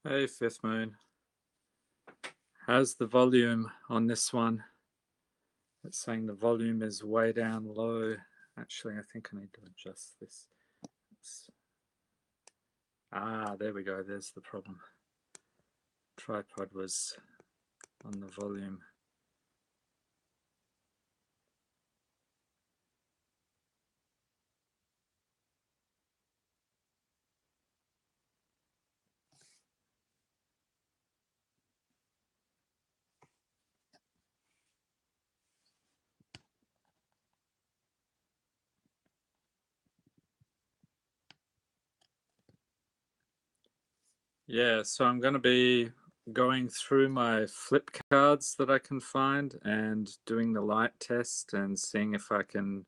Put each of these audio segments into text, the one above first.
Hey, Fifth Moon. How's the volume on this one? It's saying the volume is way down low. Actually, I think I need to adjust this. There we go. There's the problem. Tripod was on the volume. Yeah, so I'm going to be going through my flip cards that I can find and doing the light test and seeing if I can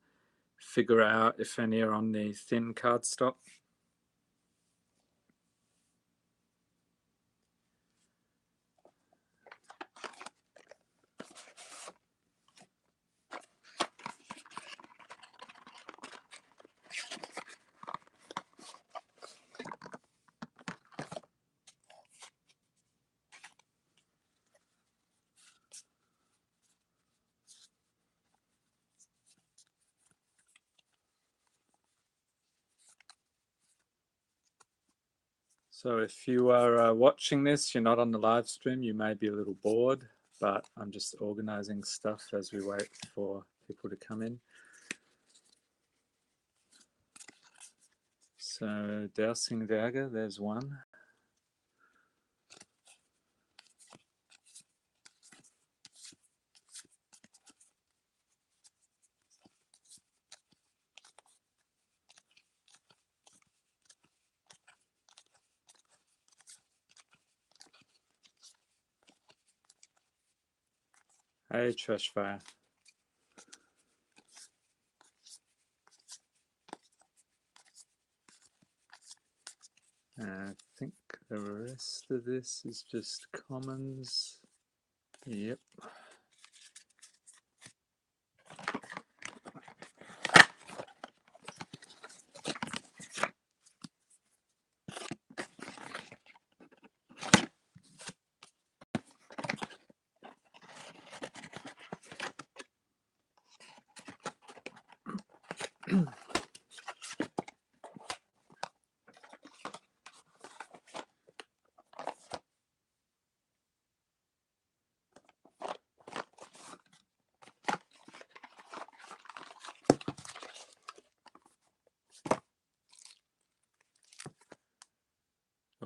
figure out if any are on the thin cardstock. So if you are watching this, you're not on the live stream, you may be a little bored, but I'm just organizing stuff as we wait for people to come in. So Dousing Dagger, there's one. Hey, Trashfire. I think the rest of this is just commons. Yep.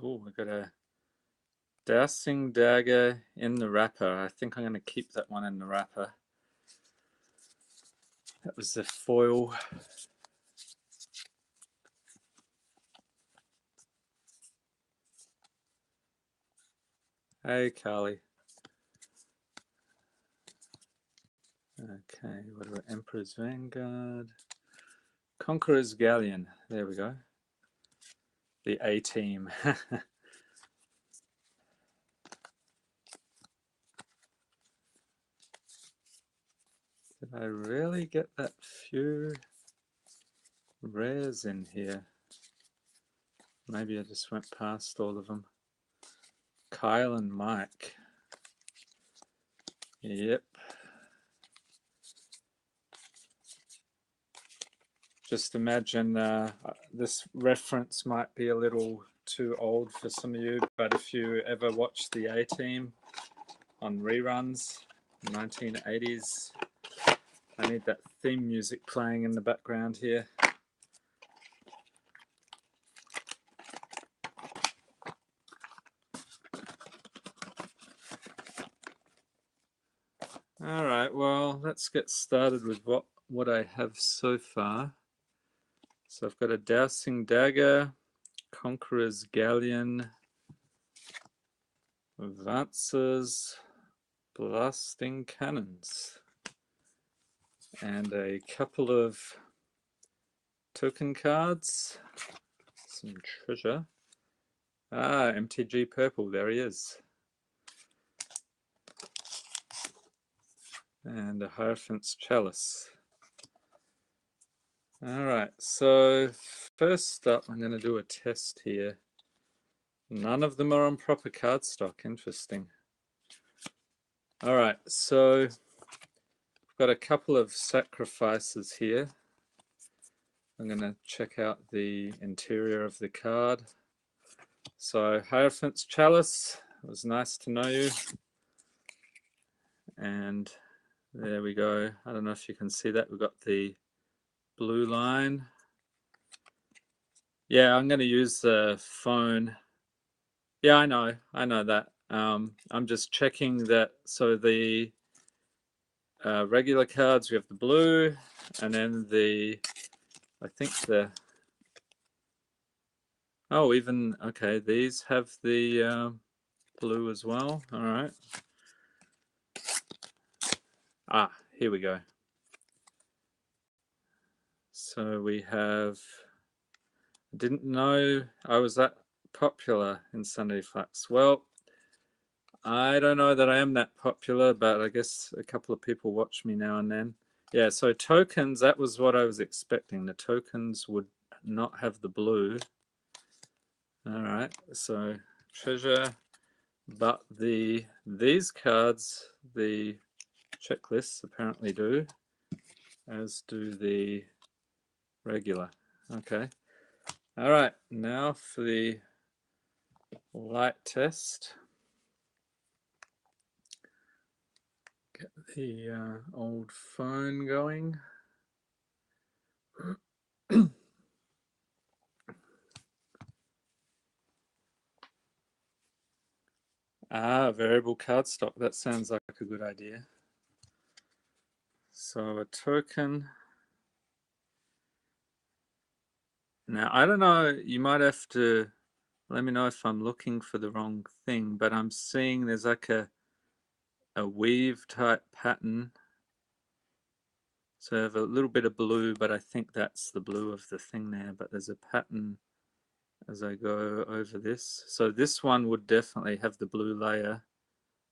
Oh, we got a Dousing Dagger in the wrapper. I think I'm going to keep that one in the wrapper. That was the foil. Hey, Carly. Okay, what about Emperor's Vanguard? Conqueror's Galleon. There we go. The A team. Did I really get that few rares in here? Maybe I just went past all of them. Kyle and Mike. Yep. Just imagine this reference might be a little too old for some of you, but if you ever watched the A Team on reruns, 1980s, I need that theme music playing in the background here. All right, well, let's get started with what I have so far. So I've got a Dousing Dagger, Conqueror's Galleon, Advances, Blasting Cannons, and a couple of token cards, some treasure. MTG Purple, there he is. And a Hierophant's Chalice. All right, so first up, I'm going to do a test here. None of them are on proper cardstock. Interesting. All right, so we've got a couple of sacrifices here. I'm going to check out the interior of the card. So, Hierophant's Chalice, it was nice to know you. And there we go. I don't know if you can see that. We've got the blue line. Yeah, I'm going to use the phone. Yeah, I know that. I'm just checking that. So the regular cards, we have the blue, and then I think even, okay, these have the blue as well. All right. Ah, here we go. So we have, didn't know I was that popular in Sunday Flux. Well, I don't know that I am that popular, but I guess a couple of people watch me now and then. Yeah, so tokens, that was what I was expecting. The tokens would not have the blue. All right, so treasure, but these cards, the checklists apparently do, as do the regular. Okay. All right, now for the light test. Get the old phone going. Variable cardstock. That sounds like a good idea. So a token. Now, I don't know, you might have to let me know if I'm looking for the wrong thing, but I'm seeing there's like a weave type pattern. So I have a little bit of blue, but I think that's the blue of the thing there, but there's a pattern as I go over this. So this one would definitely have the blue layer.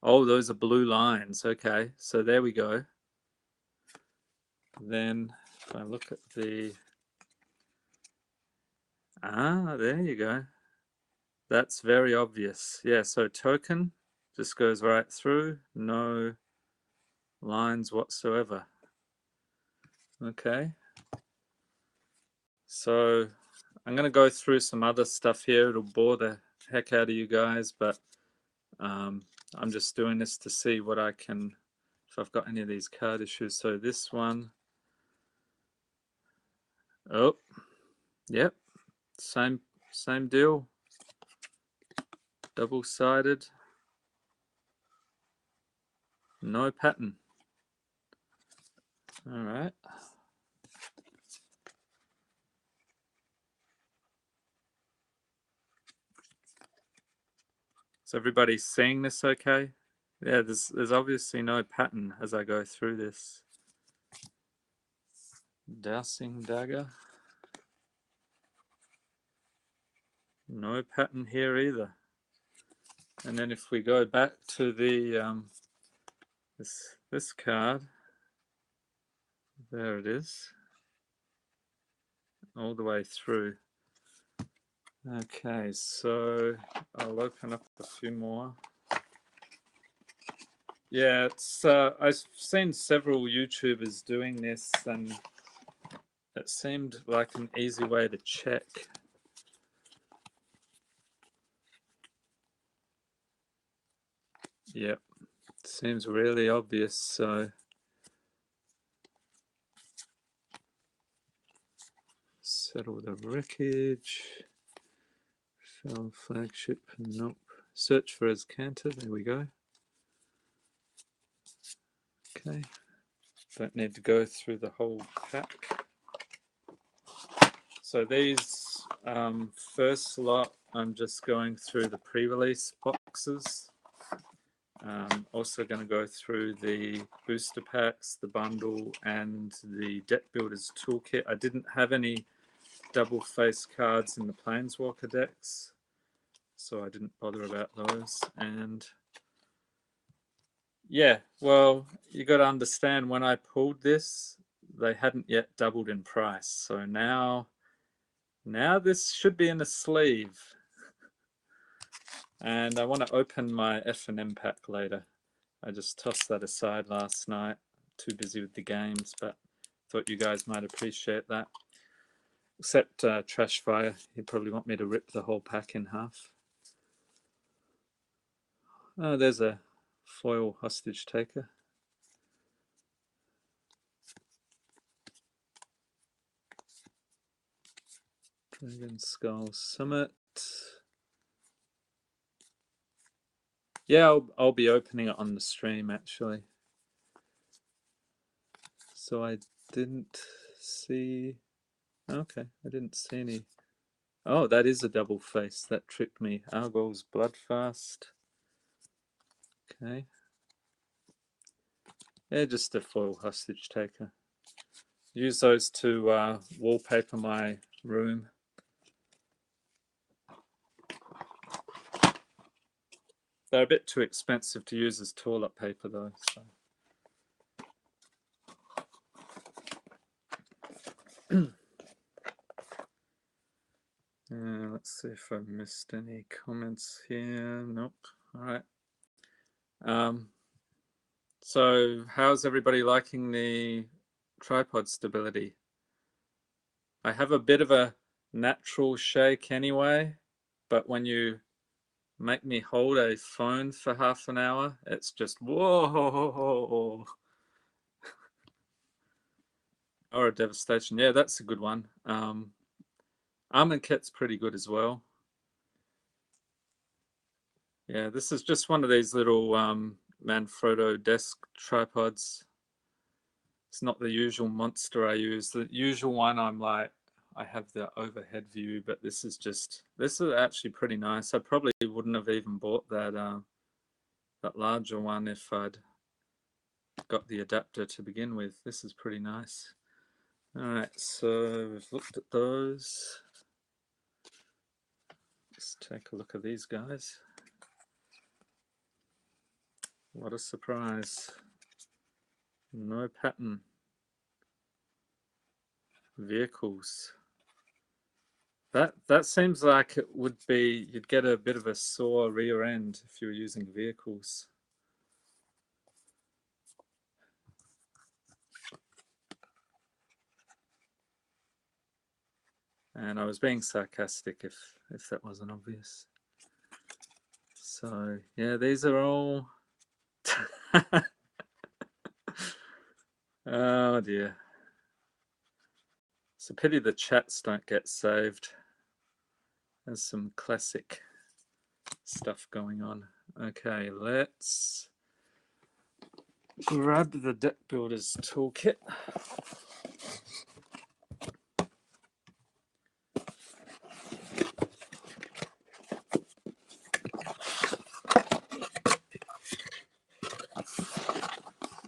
Oh, those are blue lines. Okay, so there we go. Then if I look at the, there you go. That's very obvious. Yeah, so token just goes right through, no lines whatsoever. Okay. So I'm going to go through some other stuff here. It'll bore the heck out of you guys, but I'm just doing this to see what I can, if I've got any of these card issues. So this one, oh, yep, same deal, double-sided, no pattern. All right. Is everybody seeing this okay? Yeah, there's obviously no pattern as I go through this. Dowsing dagger. No pattern here either. And then if we go back to the this card, there it is, all the way through. Okay, so I'll open up a few more. Yeah, it's I've seen several YouTubers doing this, and it seemed like an easy way to check. Yep, seems really obvious. So settle the wreckage. Fell flagship. Nope. Search for Azcanta. There we go. Okay. Don't need to go through the whole pack. So these first lot, I'm just going through the pre-release boxes. Also going to go through the booster packs, the bundle, and the Deck Builders Toolkit. I didn't have any double face cards in the Planeswalker decks, so I didn't bother about those. And yeah, well, you got to understand, when I pulled this, they hadn't yet doubled in price. So now this should be in a sleeve. And I want to open my F&M pack later. I just tossed that aside last night. Too busy with the games, but thought you guys might appreciate that. Except Trash Fire, he'd probably want me to rip the whole pack in half. Oh, there's a foil hostage taker. Dragon Skull Summit. Yeah, I'll be opening it on the stream actually. So I didn't see. Okay, I didn't see any. Oh, that is a double face. That tricked me. Argol's Bloodfast. Okay. Yeah, just a foil hostage taker. Use those to wallpaper my room. They're a bit too expensive to use as toilet paper though. So. Let's see if I've missed any comments here. Nope. All right. So how's everybody liking the tripod stability? I have a bit of a natural shake anyway, but when you make me hold a phone for half an hour, it's just whoa. Or a devastation. Yeah, that's a good one. Almond Kit's pretty good as well. Yeah, this is just one of these little Manfrotto desk tripods. It's not the usual monster I use. The usual one, I'm like, I have the overhead view, but this is actually pretty nice. I probably wouldn't have even bought that larger one if I'd got the adapter to begin with. This is pretty nice. All right, so we've looked at those. Let's take a look at these guys. What a surprise. No pattern. Vehicles. That seems like it would be, you'd get a bit of a sore rear end if you were using vehicles. And I was being sarcastic if that wasn't obvious. So yeah, these are all oh dear. It's a pity the chats don't get saved. There's some classic stuff going on. Okay, let's grab the deck builders toolkit.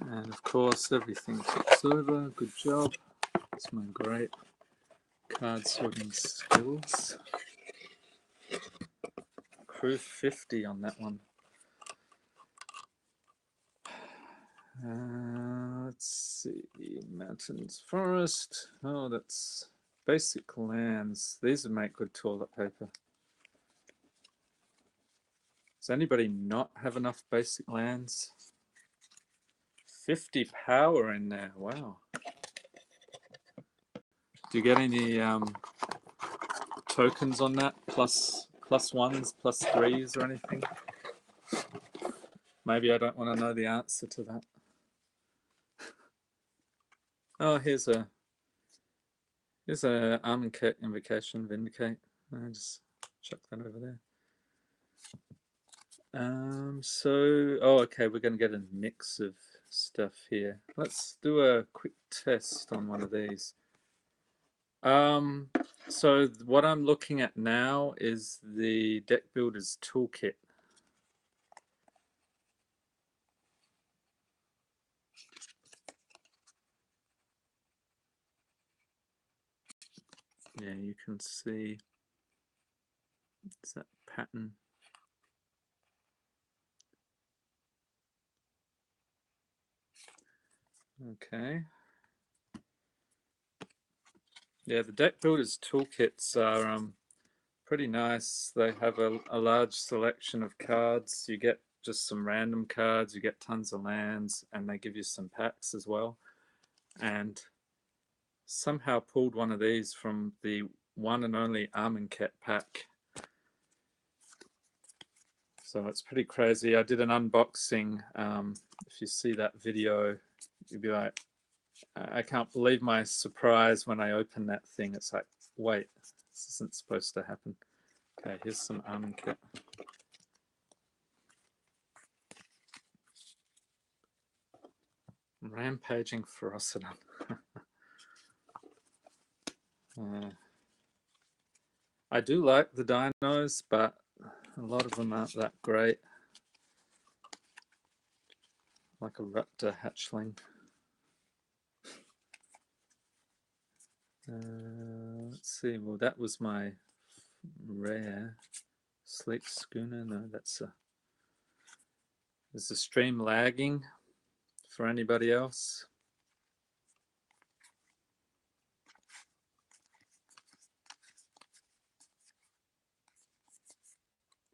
And of course, everything tips over. Good job. That's my great card sorting skills. Crew 50 on that one. Let's see. Mountains, forest. Oh, that's basic lands. These would make good toilet paper. Does anybody not have enough basic lands? 50 power in there. Wow. Do you get any tokens on that? Plus ones, plus threes, or anything? Maybe I don't want to know the answer to that. Oh, here's a Almond Kit Invocation Vindicate. I'll just chuck that over there. Oh, okay, we're going to get a mix of stuff here. Let's do a quick test on one of these. So what I'm looking at now is the Deck Builders Toolkit. Yeah, you can see it's that pattern. Okay. Yeah, the Deck Builders Toolkits are pretty nice. They have a large selection of cards. You get just some random cards, you get tons of lands, and they give you some packs as well. And somehow pulled one of these from the one and only Armenket pack. So it's pretty crazy. I did an unboxing. If you see that video, you'll be like, I can't believe my surprise when I opened that thing. It's like, wait, this isn't supposed to happen. Okay, here's some Armenket. Rampaging Ferocidon. I do like the dinos, but a lot of them aren't that great. Like a raptor hatchling. Let's see, well that was my rare Sleek Schooner. No, that's a... Is the stream lagging for anybody else?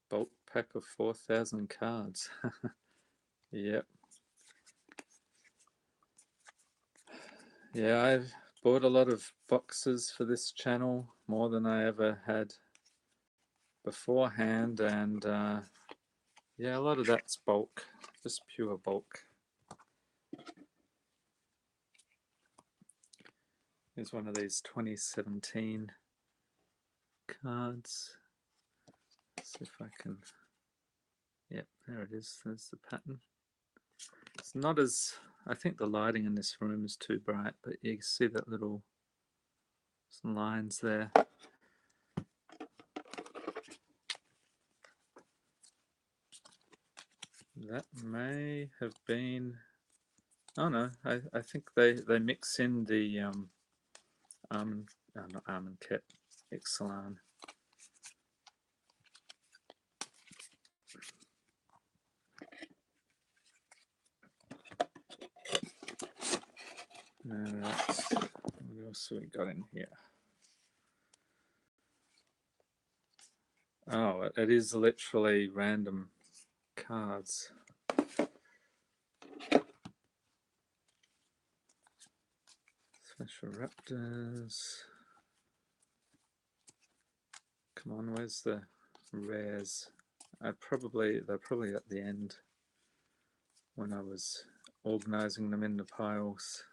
Bulk pack of 4,000 cards. Yep. Yeah, I've bought a lot of boxes for this channel, more than I ever had beforehand, and yeah, a lot of that's bulk, just pure bulk. Here's one of these 2017 cards. Let's see if I can... Yep, there it is. There's the pattern. It's not as... I think the lighting in this room is too bright, but you can see that little... some lines there. That may have been... Oh no, I think they mix in the not Armenket, Ixalan. What else have we got in here? Oh, it is literally random cards. Special Raptors. Come on, where's the rares? They're probably at the end when I was organizing them in the piles.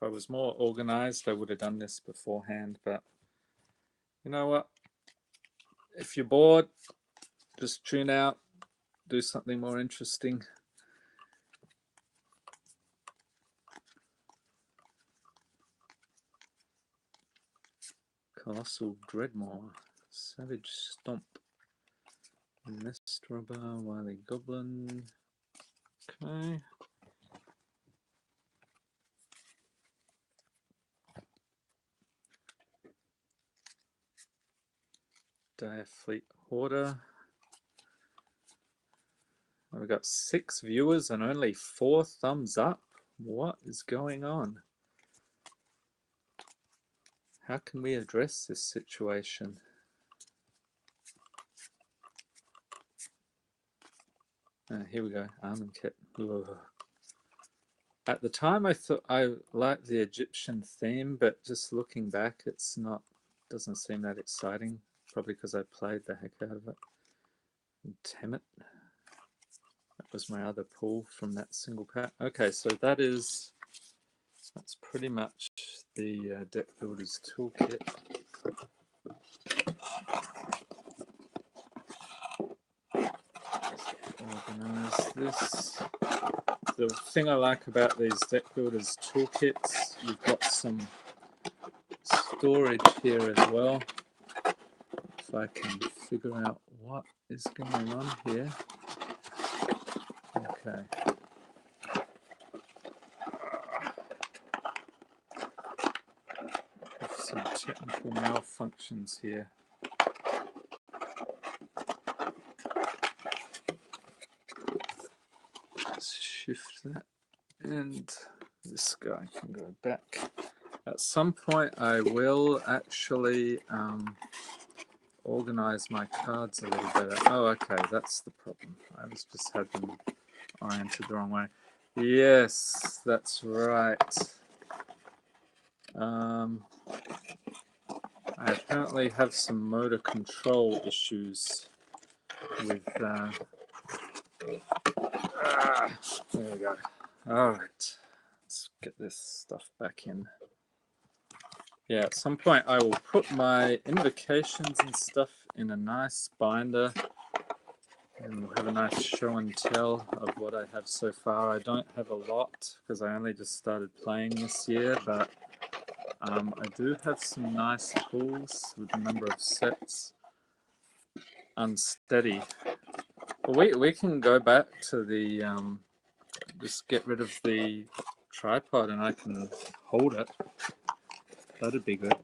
If I was more organized, I would have done this beforehand, but you know what? If you're bored, just tune out, do something more interesting. Colossal Dreadmaw, Savage Stomp, Nestraba, Wily Goblin. Okay. Dire Fleet Hoarder. We've got 6 viewers and only 4 thumbs up. What is going on? How can we address this situation? Here we go, Armenket. At the time I thought I liked the Egyptian theme, but just looking back, it's not, doesn't seem that exciting. Probably because I played the heck out of it. Temet. That was my other pull from that single pack. Okay, so that's pretty much the Deck Builder's Toolkit. Organize this. The thing I like about these Deck Builder's Toolkits, you've got some storage here as well. If I can figure out what is going on here. Okay. Some technical malfunctions here. Let's shift that, and this guy can go back. At some point I will actually organize my cards a little better. Oh, okay, that's the problem. I was just had them oriented the wrong way. Yes, that's right. I apparently have some motor control issues with there we go. All right, let's get this stuff back in. Yeah, at some point I will put my invocations and stuff in a nice binder, and we'll have a nice show and tell of what I have so far. I don't have a lot because I only just started playing this year, but I do have some nice pulls with a number of sets. Unsteady. Well, we can go back to the just get rid of the tripod and I can hold it. That'd be good.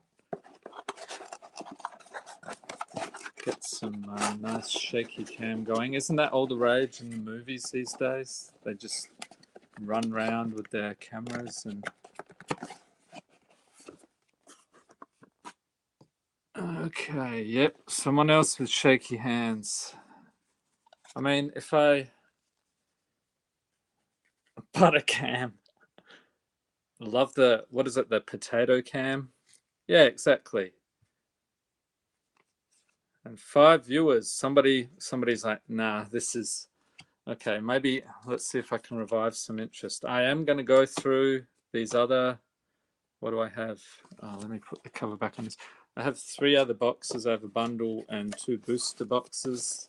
Get some nice shaky cam going. Isn't that all the rage in the movies these days? They just run around with their cameras and... Okay, yep, someone else with shaky hands. I mean, if I... Butter cam. Love the, what is it, the potato cam? Yeah, exactly. And 5 viewers. Somebody's like, nah, this is... Okay, maybe let's see if I can revive some interest. I am going to go through these other... What do I have? Oh, let me put the cover back on this. I have 3 other boxes. I have a bundle and 2 booster boxes.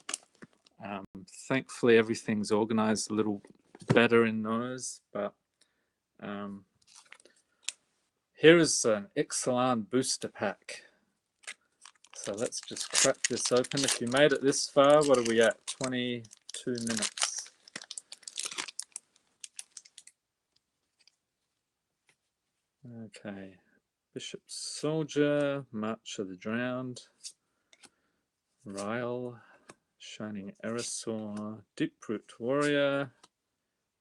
Thankfully, everything's organized a little better in those. But here is an Ixalan booster pack. So let's just crack this open. If you made it this far, what are we at? 22 minutes. Okay. Bishop Soldier, March of the Drowned, Ryle, Shining Erisor, Deeproot Warrior,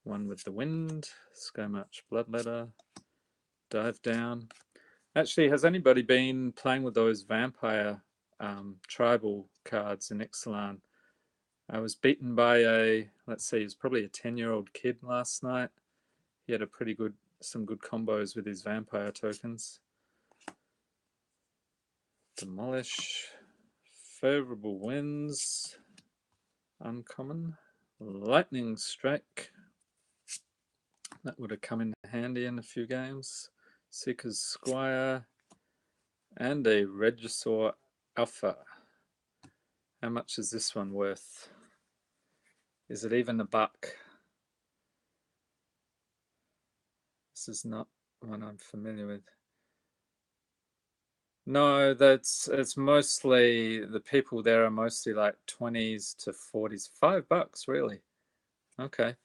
One with the Wind, Sky March Bloodletter, Dive Down. Actually, has anybody been playing with those vampire tribal cards in Ixalan? I was beaten by a, let's see, he was probably a 10-year-old kid last night. He had a pretty good, some good combos with his vampire tokens. Demolish, Favorable Winds, uncommon, Lightning Strike, that would have come in handy in a few games, Seeker's Squire, and a Regisaur Alpha. How much is this one worth? Is it even $1? This is not one I'm familiar with. No, it's mostly, the people there are mostly like 20s to 40s. $5, really? Okay.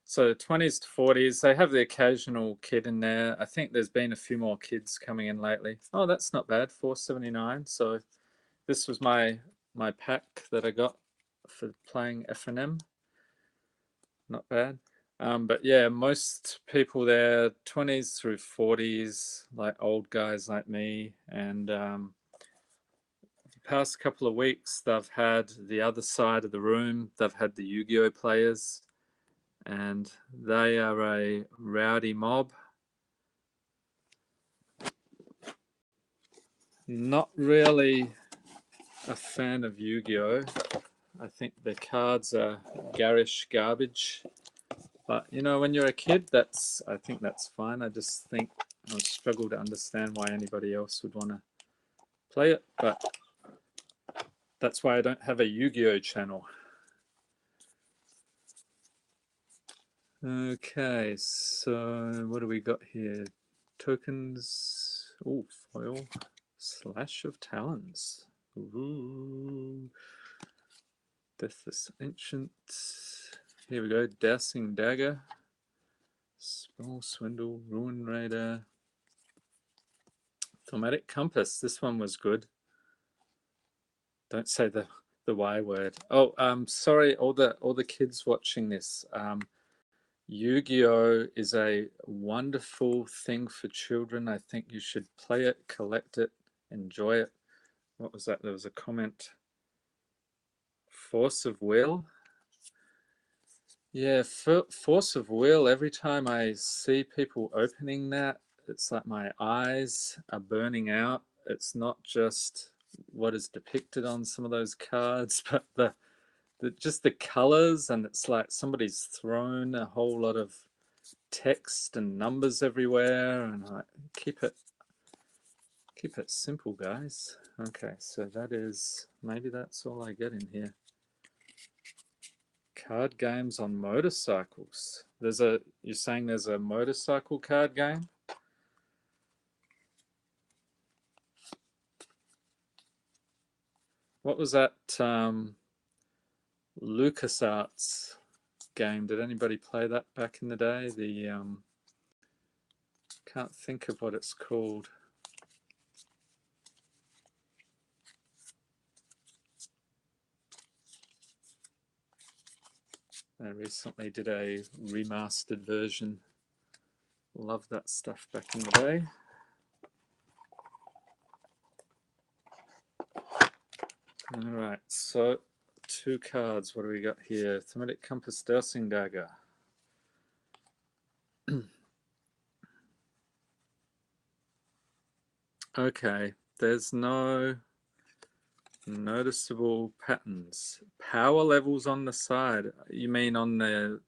So 20s to 40s, they have the occasional kid in there. I think there's been a few more kids coming in lately. Oh, that's not bad, $4.79. So this was my pack that I got for playing FNM. Not bad. But yeah, most people there, 20s through 40s, like old guys like me. And the past couple of weeks, they've had the other side of the room. They've had the Yu-Gi-Oh players. And they are a rowdy mob. Not really a fan of Yu-Gi-Oh. I think the cards are garish garbage. But you know, when you're a kid, I think that's fine. I just think I struggle to understand why anybody else would want to play it. But that's why I don't have a Yu-Gi-Oh channel. Okay, so what do we got here? Tokens. Oh, foil. Slash of Talons. Ooh. Deathless Ancient. Here we go. Dousing Dagger. Spell Swindle. Ruin Raider. Thaumatic Compass. This one was good. Don't say the Y word. Oh, sorry, all the kids watching this. Yu-Gi-Oh is a wonderful thing for children. I think you should play it, collect it, enjoy it. What was that? There was a comment. Force of Will. Yeah, Force of Will. Every time I see people opening that, it's like my eyes are burning out. It's not just what is depicted on some of those cards, but just the colors, and it's like somebody's thrown a whole lot of text and numbers everywhere, and I keep it simple, guys. Okay, so maybe that's all I get in here. Card games on motorcycles. You're saying there's a motorcycle card game? What was that LucasArts game? Did anybody play that back in the day? Can't think of what it's called. They recently did a remastered version. Love that stuff back in the day. All right, so 2 cards. What do we got here? Thaumatic Compass, Dowsing Dagger. Okay, there's no noticeable patterns. Power levels on the side. You mean on the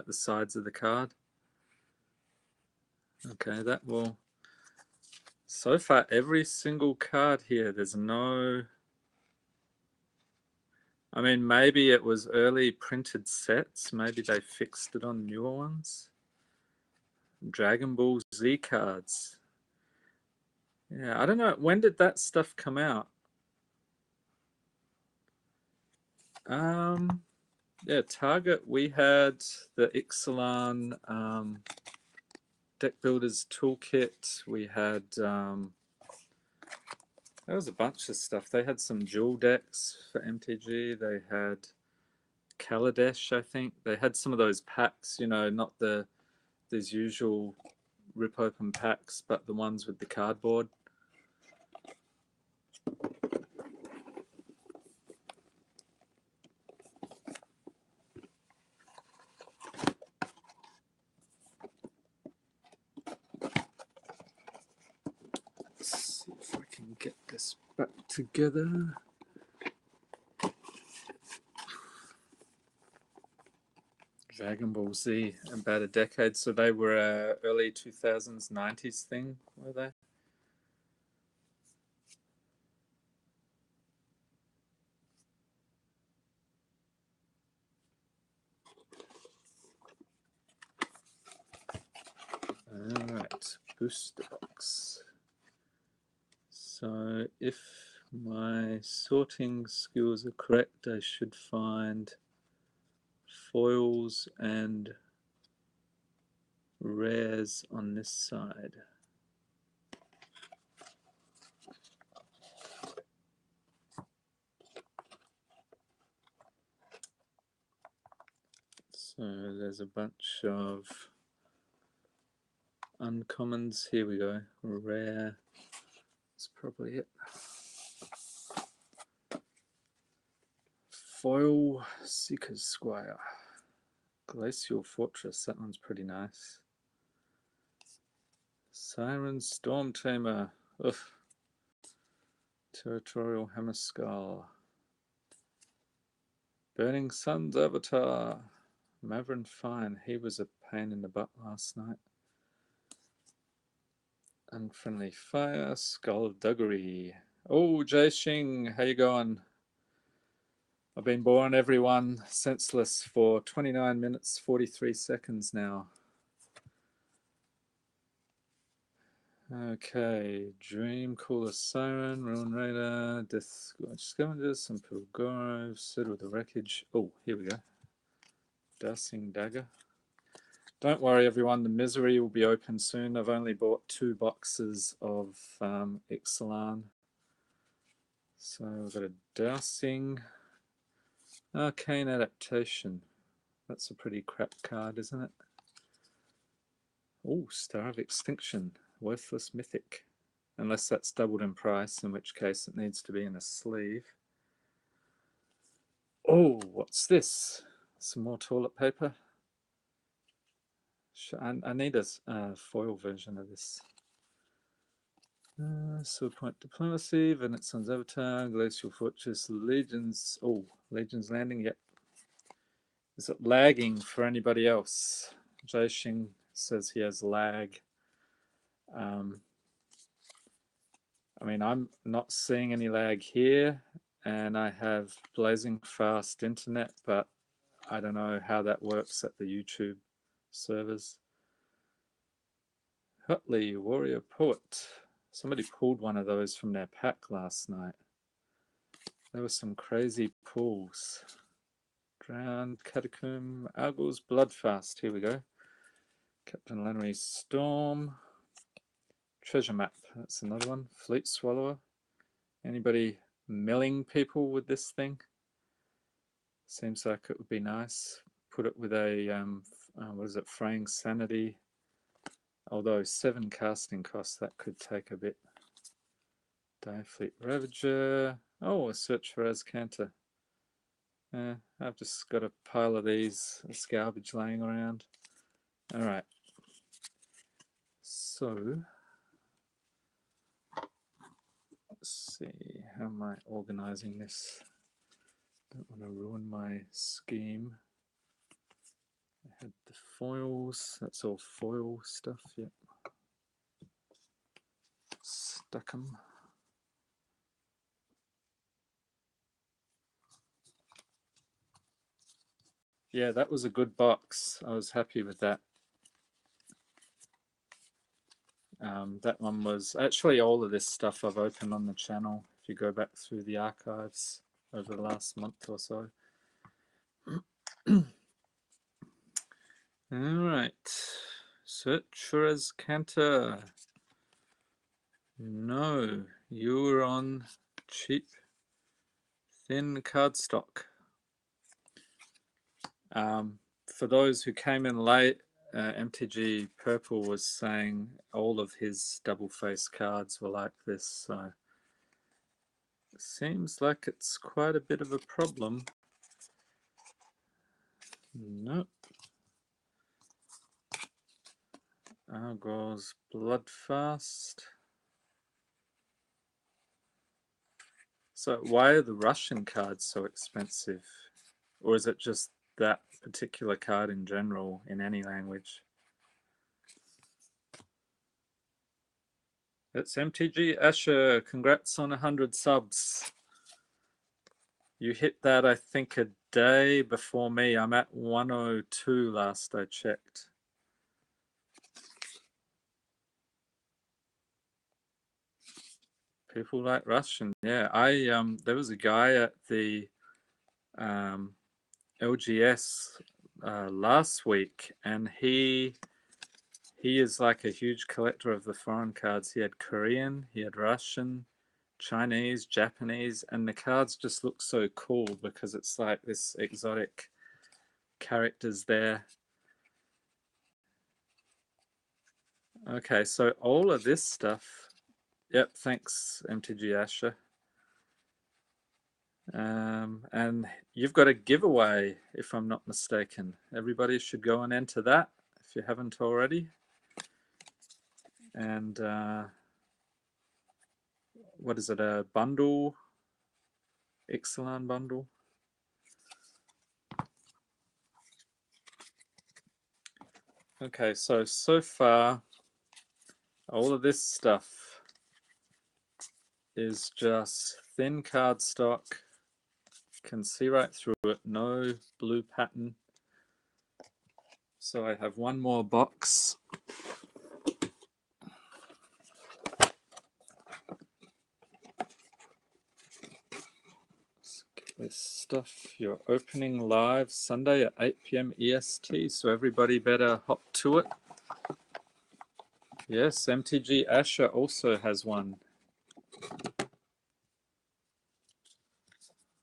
sides of the card? Okay, that will. So far, every single card here, there's no. I mean, maybe it was early printed sets. Maybe they fixed it on newer ones. Dragon Ball Z cards. Yeah, I don't know. When did that stuff come out? Yeah, Target, we had the Ixalan Deck Builders Toolkit. We had, there was a bunch of stuff. They had some dual decks for MTG. They had Kaladesh, I think. They had some of those packs, not these usual rip open packs, but the ones with the cardboard. Let's see if I can get this back together. Dragon Ball Z, about a decade. So they were early 2000s, 90s thing, were they? Alright, booster box. So if my sorting skills are correct, I should find foils and rares on this side. So there's a bunch of uncommons. Here we go. Rare. That's probably it. Foil Seeker's Squire. Glacial Fortress. That one's pretty nice. Siren Storm Tamer. Ugh. Territorial Hammerskull. Burning Sun's Avatar. Maverick Fine. He was a pain in the butt last night. Unfriendly Fire. Skullduggery. Oh, Jay Xing, how you going? I've been boring everyone senseless for 29 minutes 43 seconds now. Okay, Dream Caller Siren, Ruin Raider, Death Scavengers, some Pilgrims, Settle the Wreckage. Oh, here we go. Dowsing Dagger. Don't worry, everyone. The misery will be open soon. I've only bought 2 boxes of Ixalan. So we've got a Dowsing. Arcane Adaptation. That's a pretty crap card, isn't it? Oh, Star of Extinction. Worthless Mythic. Unless that's doubled in price, in which case it needs to be in a sleeve. Oh, what's this? Some more toilet paper? I need a foil version of this. Sword Point Diplomacy, Venet's Avatar, Glacial Fortress, Legions. Oh, Legions Landing, yep. Is it lagging for anybody else? Jaixing says he has lag. I mean, I'm not seeing any lag here, and I have blazing fast internet, but I don't know how that works at the YouTube servers. Hutley, Warrior Poet. Somebody pulled one of those from their pack last night. There were some crazy pulls. Drowned, Catacomb, Argos, Bloodfast. Here we go. Captain Lannery's Storm. Treasure Map. That's another one. Fleet Swallower. Anybody milling people with this thing? Seems like it would be nice. Put it with a, what is it, Fraying Sanity. Although 7 casting costs, that could take a bit. Direfleet Ravager. Oh, a Search for Azcanta. I've just got a pile of these as garbage laying around. Alright. So, let's see. How am I organizing this? Don't want to ruin my scheme. I had the foils. That's all foil stuff, yep. Stuck them. Yeah, that was a good box. I was happy with that. That one was actually all of this stuff I've opened on the channel. If you go back through the archives over the last month or so. All right, Search for Azcanta. No, you were on cheap, thin cardstock. For those who came in late, MTG Purple was saying all of his double face cards were like this, so it seems like it's quite a bit of a problem. Nope. Argos Bloodfast. So why are the Russian cards so expensive? Or is it just that particular card in general in any language? It's MTG Asher. Congrats on 100 subs. You hit that, I think, a day before me. I'm at 102 last I checked. People like Russian. Yeah, there was a guy at the LGS last week, and he is like a huge collector of the foreign cards. He had Korean, he had Russian, Chinese, Japanese, and the cards just look so cool because it's like this exotic characters there. Okay, so all of this stuff. Yep, thanks, MTG Asher. And you've got a giveaway, if I'm not mistaken. Everybody should go and enter that if you haven't already. And what is it, a bundle? Ixalan bundle? Okay, so far, all of this stuff is just thin cardstock. Can see right through it, no blue pattern. So I have one more box. Let's get this stuff. You're opening live Sunday at 8 p.m. EST, so everybody better hop to it. Yes, MTG Asher also has one.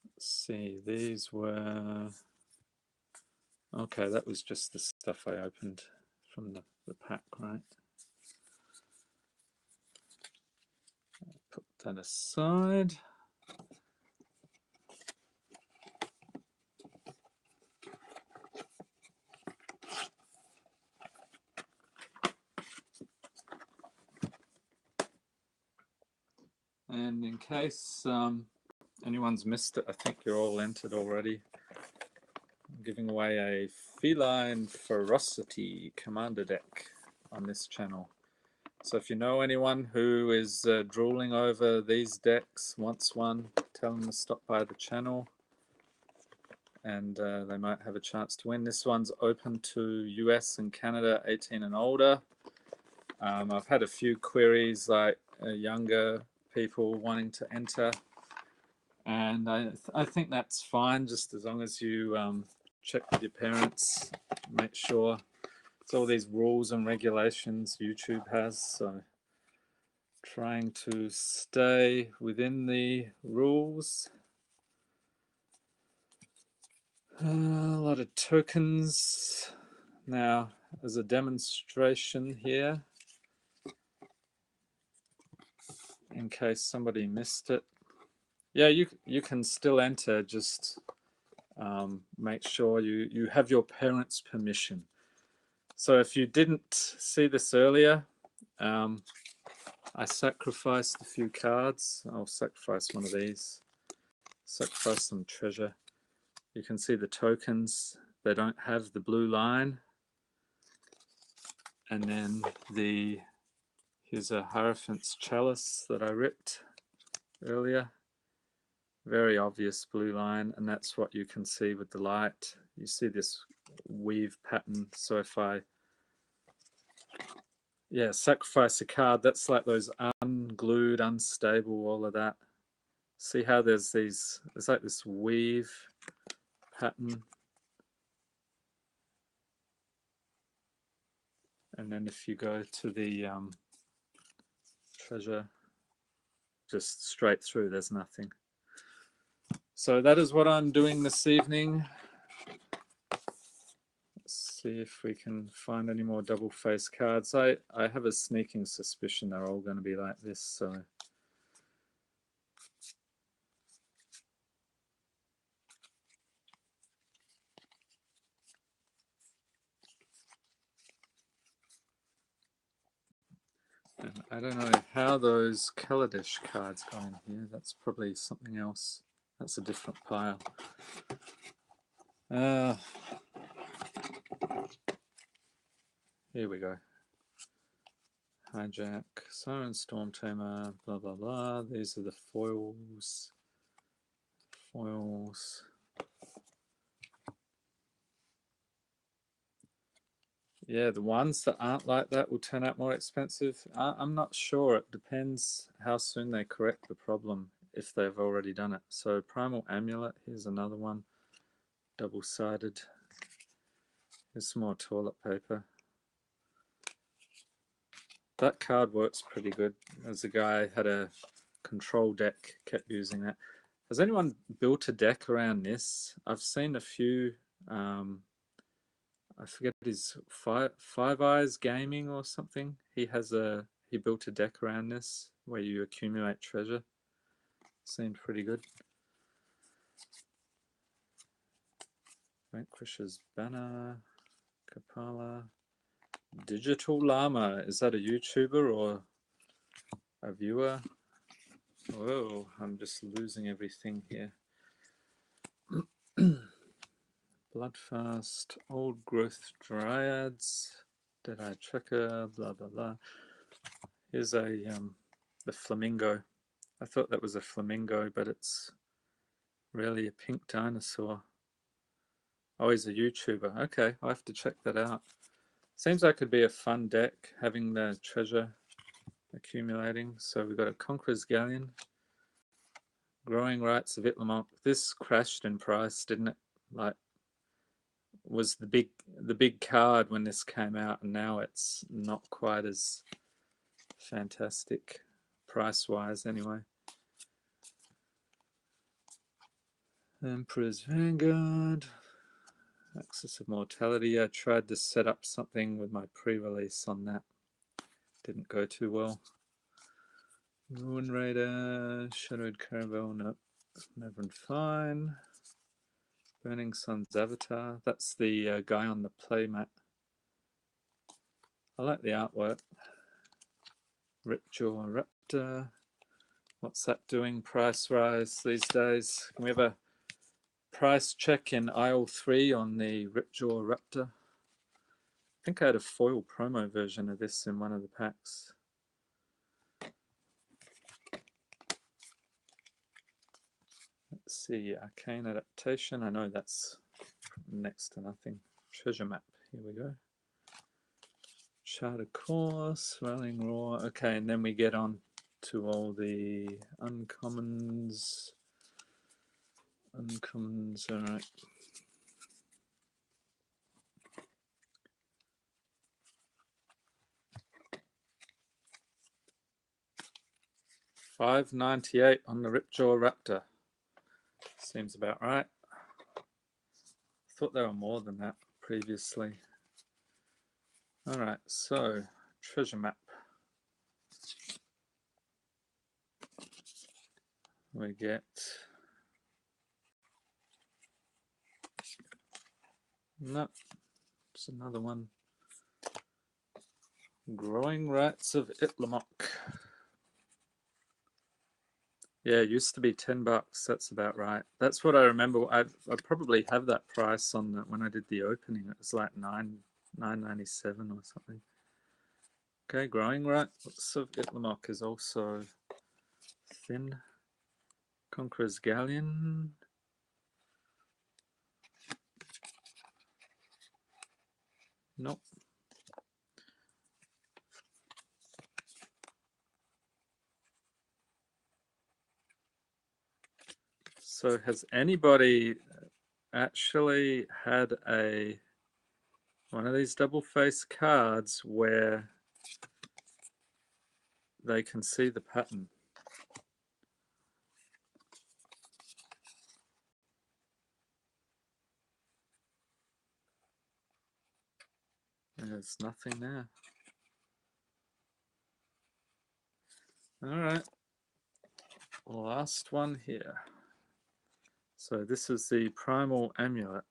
Let's see, these were... Okay, that was just the stuff I opened from the pack, right? Put that aside. And in case anyone's missed it, I think you're all entered already. I'm giving away a Feline Ferocity Commander deck on this channel. So if you know anyone who is drooling over these decks, wants one, tell them to stop by the channel and they might have a chance to win. This one's open to US and Canada 18 and older. I've had a few queries like younger people wanting to enter, and I think that's fine, just as long as you check with your parents, make sure. It's all these rules and regulations YouTube has, so trying to stay within the rules. A lot of tokens. Now, as a demonstration here, in case somebody missed it. Yeah, you can still enter, just make sure you have your parents' permission. So if you didn't see this earlier, I sacrificed a few cards. I'll sacrifice one of these. Sacrifice some treasure. You can see the tokens. They don't have the blue line. And then here's a Hierophant's Chalice that I ripped earlier. Very obvious blue line, and that's what you can see with the light. You see this weave pattern. So if I sacrifice a card, that's like those unglued, unstable, all of that. See how there's like this weave pattern. And then if you go to the treasure, just straight through, there's nothing. So that is what I'm doing this evening. Let's see if we can find any more double face cards. I have a sneaking suspicion they're all going to be like this, so and I don't know how those Kaladesh cards got in here. That's probably something else. That's a different pile. Here we go. Hijack, Siren Storm Tamer, blah blah blah. These are the foils. Foils. Yeah, the ones that aren't like that will turn out more expensive. I'm not sure. It depends how soon they correct the problem, if they've already done it. So Primal Amulet, here's another one. Double-sided. Here's some more toilet paper. That card works pretty good. There's a guy had a control deck, kept using that. Has anyone built a deck around this? I've seen a few... I forget his Five Eyes Gaming or something. He built a deck around this where you accumulate treasure. Seemed pretty good. Vanquisher's Banner, Kapala, Digital Llama. Is that a YouTuber or a viewer? Whoa, I'm just losing everything here. Bloodfast, Old Growth Dryads, Dead-Eye Tracker, blah blah blah. Here's the flamingo. I thought that was a flamingo, but it's really a pink dinosaur. Oh, he's a YouTuber. Okay, I'll have to check that out. Seems like it'd be a fun deck, having the treasure accumulating. So we've got a Conqueror's Galleon, Growing Rights of Ixalan. This crashed in price, didn't it? Like, was the big card when this came out, and now it's not quite as fantastic price wise anyway. Emperor's Vanguard. Axis of Mortality. I tried to set up something with my pre-release on that. Didn't go too well. Ruin Raider, Shadowed Caravel, nope, never fine. Burning Sun's Avatar, that's the guy on the playmat. I like the artwork. Ripjaw Raptor, what's that doing price rise these days? Can we have a price check in aisle 3 on the Ripjaw Raptor? I think I had a foil promo version of this in one of the packs. Let's see, Arcane Adaptation. I know that's next to nothing. Treasure Map. Here we go. Charter Course, Rallying Roar. Okay, and then we get on to all the uncommons. Uncommons, alright. $5.98 on the Ripjaw Raptor. Seems about right. Thought there were more than that previously. Alright, so treasure map. We get no, it's another one. Growing Rights of Ixalan. Yeah, it used to be $10. That's about right. That's what I remember. I probably have that price on the, when I did the opening. It was like $9.97 or something. Okay, Growing Rights of Ixalan is also thin. Conqueror's Galleon. Nope. So has anybody actually had one of these double face cards where they can see the pattern? There's nothing there. All right, last one here. So this is the Primal Amulet.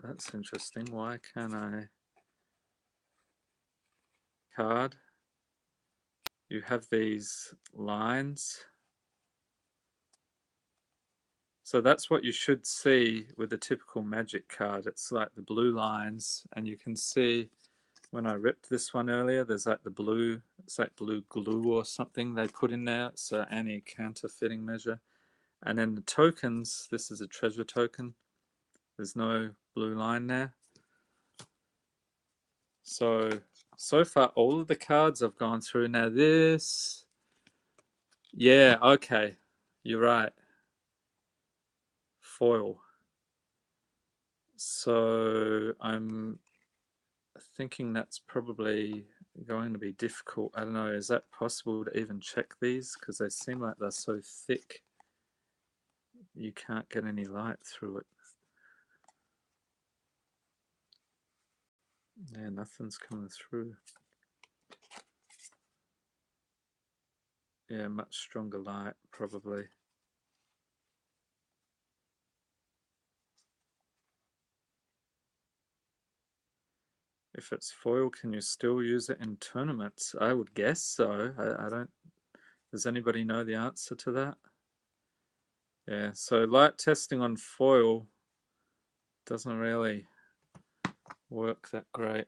That's interesting. Why can't I? Card. You have these lines. So that's what you should see with a typical Magic card. It's like the blue lines, and you can see when I ripped this one earlier, there's like the blue, it's like blue glue or something they put in there. It's an anti-counterfeiting measure. And then the tokens, this is a treasure token. There's no blue line there. So far, all of the cards I've gone through. Now this, yeah, okay, you're right. Foil. So I'm thinking that's probably going to be difficult. I don't know, is that possible to even check these? Because they seem like they're so thick, you can't get any light through it. Yeah, nothing's coming through. Yeah, much stronger light, probably. If it's foil, can you still use it in tournaments? I would guess so. I don't. Does anybody know the answer to that? Yeah, so light testing on foil doesn't really work that great.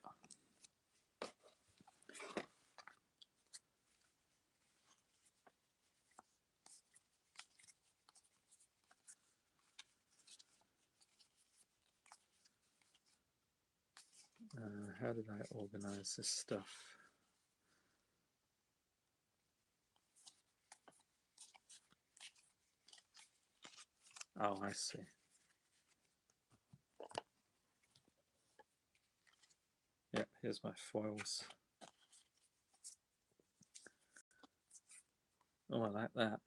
How did I organize this stuff? Oh, I see. Yep, here's my foils. Oh, I like that.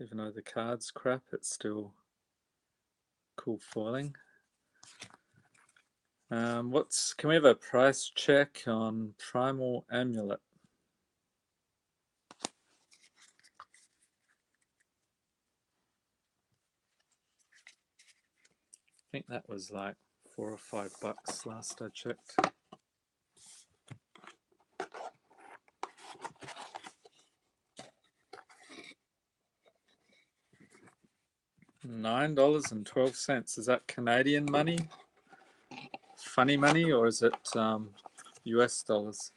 Even though the card's crap, it's still cool foiling. Can we have a price check on Primal Amulet? I think that was like $4 or $5 last I checked. $9.12. Is that Canadian money? Funny money, or is it US dollars?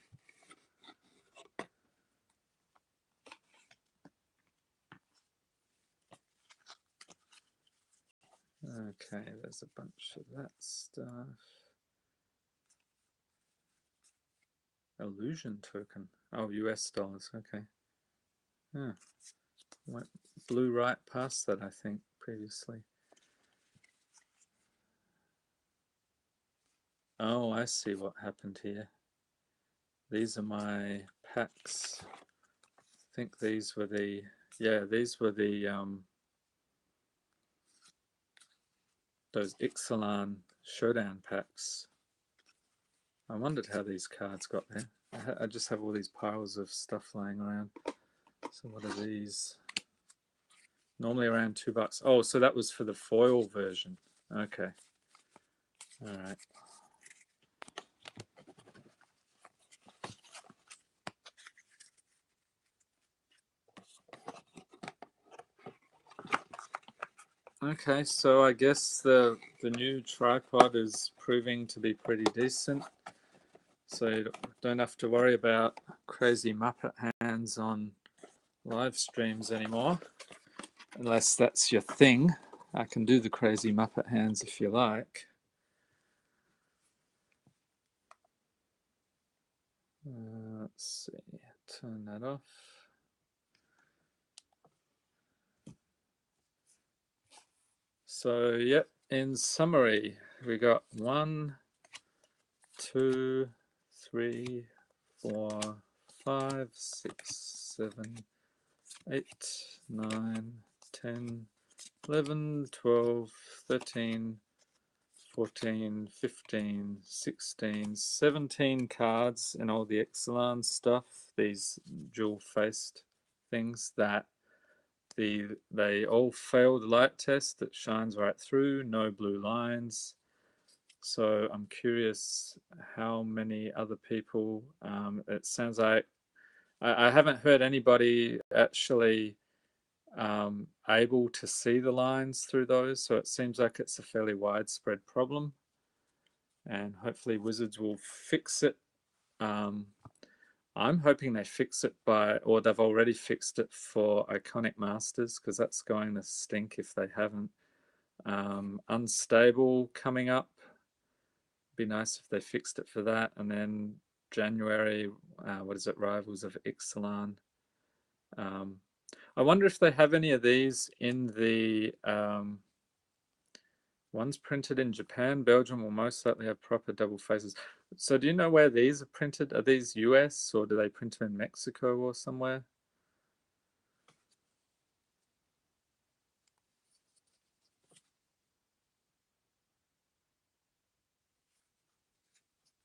Okay, there's a bunch of that stuff. Illusion token. Oh, US dollars. Okay. Yeah. Blew right past that, I think, previously. Oh, I see what happened here. These are my packs. I think these were the, these were the, those Ixalan Showdown packs. I wondered how these cards got there. I just have all these piles of stuff lying around. So what are these? Normally around $2. Oh, so that was for the foil version. Okay. All right. Okay, so I guess the new tripod is proving to be pretty decent. So you don't have to worry about crazy Muppet hands on live streams anymore. Unless that's your thing. I can do the crazy Muppet hands if you like. Let's see, turn that off. So, yep, in summary, we got 1, 2, 3, 4, 5, 6, 7, 8, 9, 10, 11, 12, 13, 14, 15, 16, 17 cards in all the Ixalan stuff, these dual-faced things that they all failed the light test. It shines right through, no blue lines. So I'm curious how many other people, it sounds like, I haven't heard anybody actually able to see the lines through those, so it seems like it's a fairly widespread problem, and hopefully Wizards will fix it. I'm hoping they fix it or they've already fixed it for Iconic Masters, because that's going to stink if they haven't. Unstable coming up. Be nice if they fixed it for that. And then January, what is it, Rivals of Ixalan. I wonder if they have any of these in the ones printed in Japan. Belgium will most likely have proper double faces. So do you know where these are printed? Are these US, or do they print them in Mexico or somewhere?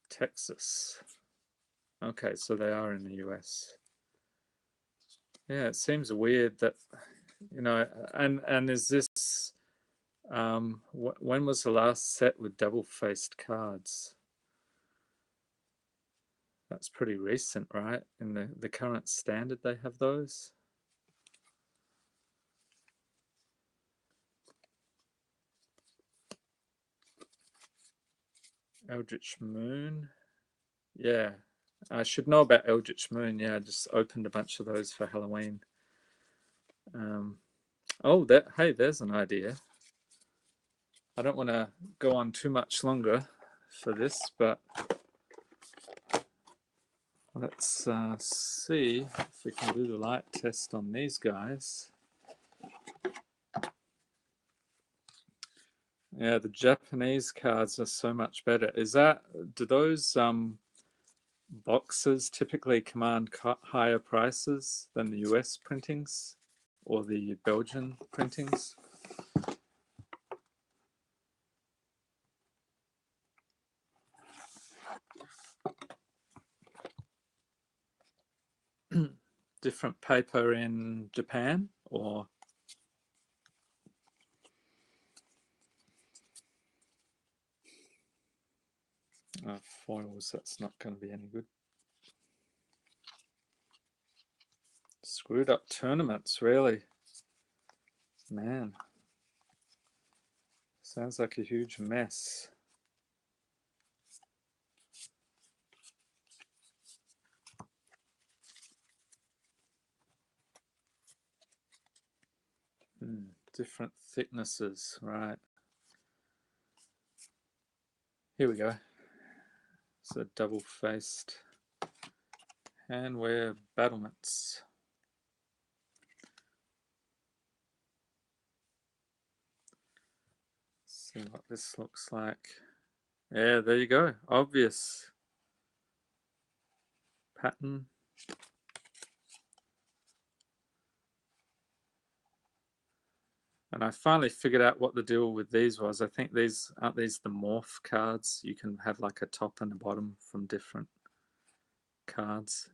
Texas. Okay, so they are in the US. Yeah, it seems weird that, and is this, when was the last set with double-faced cards? That's pretty recent, right? In the current standard, they have those. Eldritch Moon. Yeah, I should know about Eldritch Moon. Yeah, I just opened a bunch of those for Halloween. Oh, hey, there's an idea. I don't want to go on too much longer for this, but let's see if we can do the light test on these guys. Yeah, the Japanese cards are so much better. Do those boxes typically command higher prices than the US printings or the Belgian printings? Different paper in Japan or foils? That's not going to be any good. Screwed up tournaments, really. Man, sounds like a huge mess. Different thicknesses, right. Here we go. It's a double-faced handwear battlements. See what this looks like. Yeah, there you go. Obvious pattern. And I finally figured out what the deal with these was. I think aren't these the morph cards? You can have like a top and a bottom from different cards.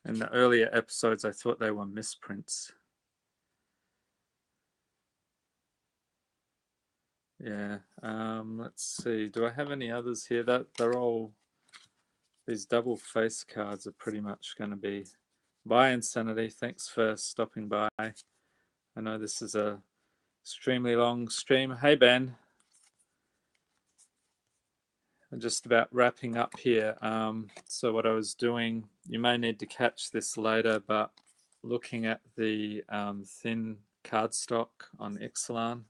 In the earlier episodes, I thought they were misprints. Yeah. Let's see. Do I have any others here? They're all these double face cards are pretty much going to be. Bye, Insanity. Thanks for stopping by. I know this is a extremely long stream. Hey, Ben. I'm just about wrapping up here. So what I was doing, you may need to catch this later, but looking at the thin cardstock on Ixalan,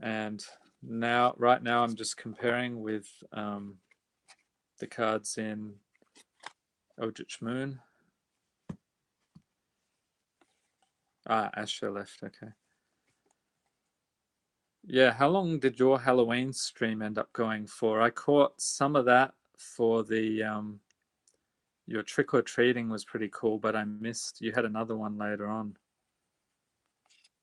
and right now I'm just comparing with the cards in Eldritch Moon. Asher left. Okay. Yeah, how long did your Halloween stream end up going for? I caught some of that for the your trick or treating was pretty cool, but I missed. You had another one later on.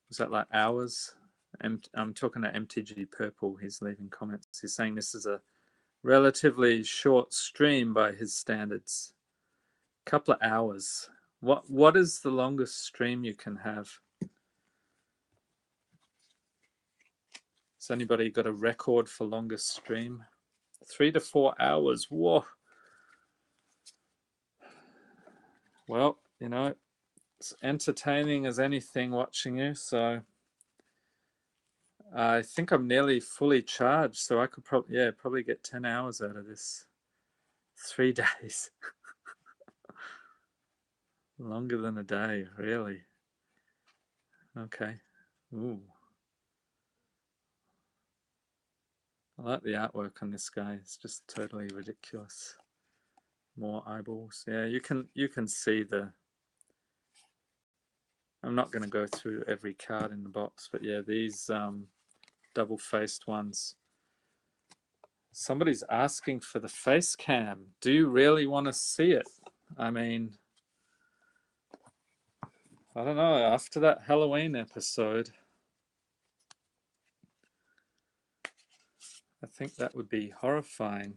Was that like hours? I'm talking to MTG Purple. He's leaving comments. He's saying this is a relatively short stream by his standards. Couple of hours. What is the longest stream you can have? Has anybody got a record for longest stream? 3 to 4 hours. Whoa. Well, it's entertaining as anything watching you, so I think I'm nearly fully charged, so I could probably get 10 hours out of this. 3 days. Longer than a day, really. Okay. Ooh. I like the artwork on this guy. It's just totally ridiculous. More eyeballs. Yeah, you can see the. I'm not going to go through every card in the box, but yeah, these double-faced ones. Somebody's asking for the face cam. Do you really want to see it? I mean, I don't know. After that Halloween episode, I think that would be horrifying.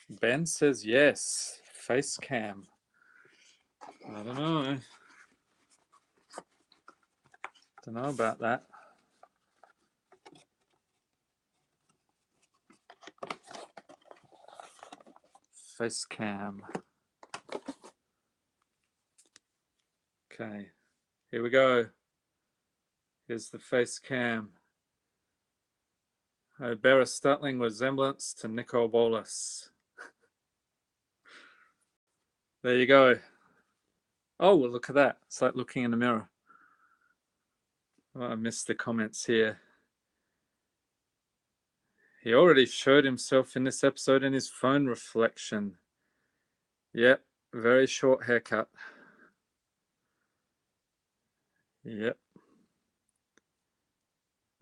Ben says yes. Face cam. I don't know. Don't know about that. Face cam. Okay, here we go. Here's the face cam. I bear a startling resemblance to Nicol Bolas. There you go. Oh, well, look at that. It's like looking in the mirror. Oh, I missed the comments here. He already showed himself in this episode in his phone reflection. Yep, very short haircut. Yep.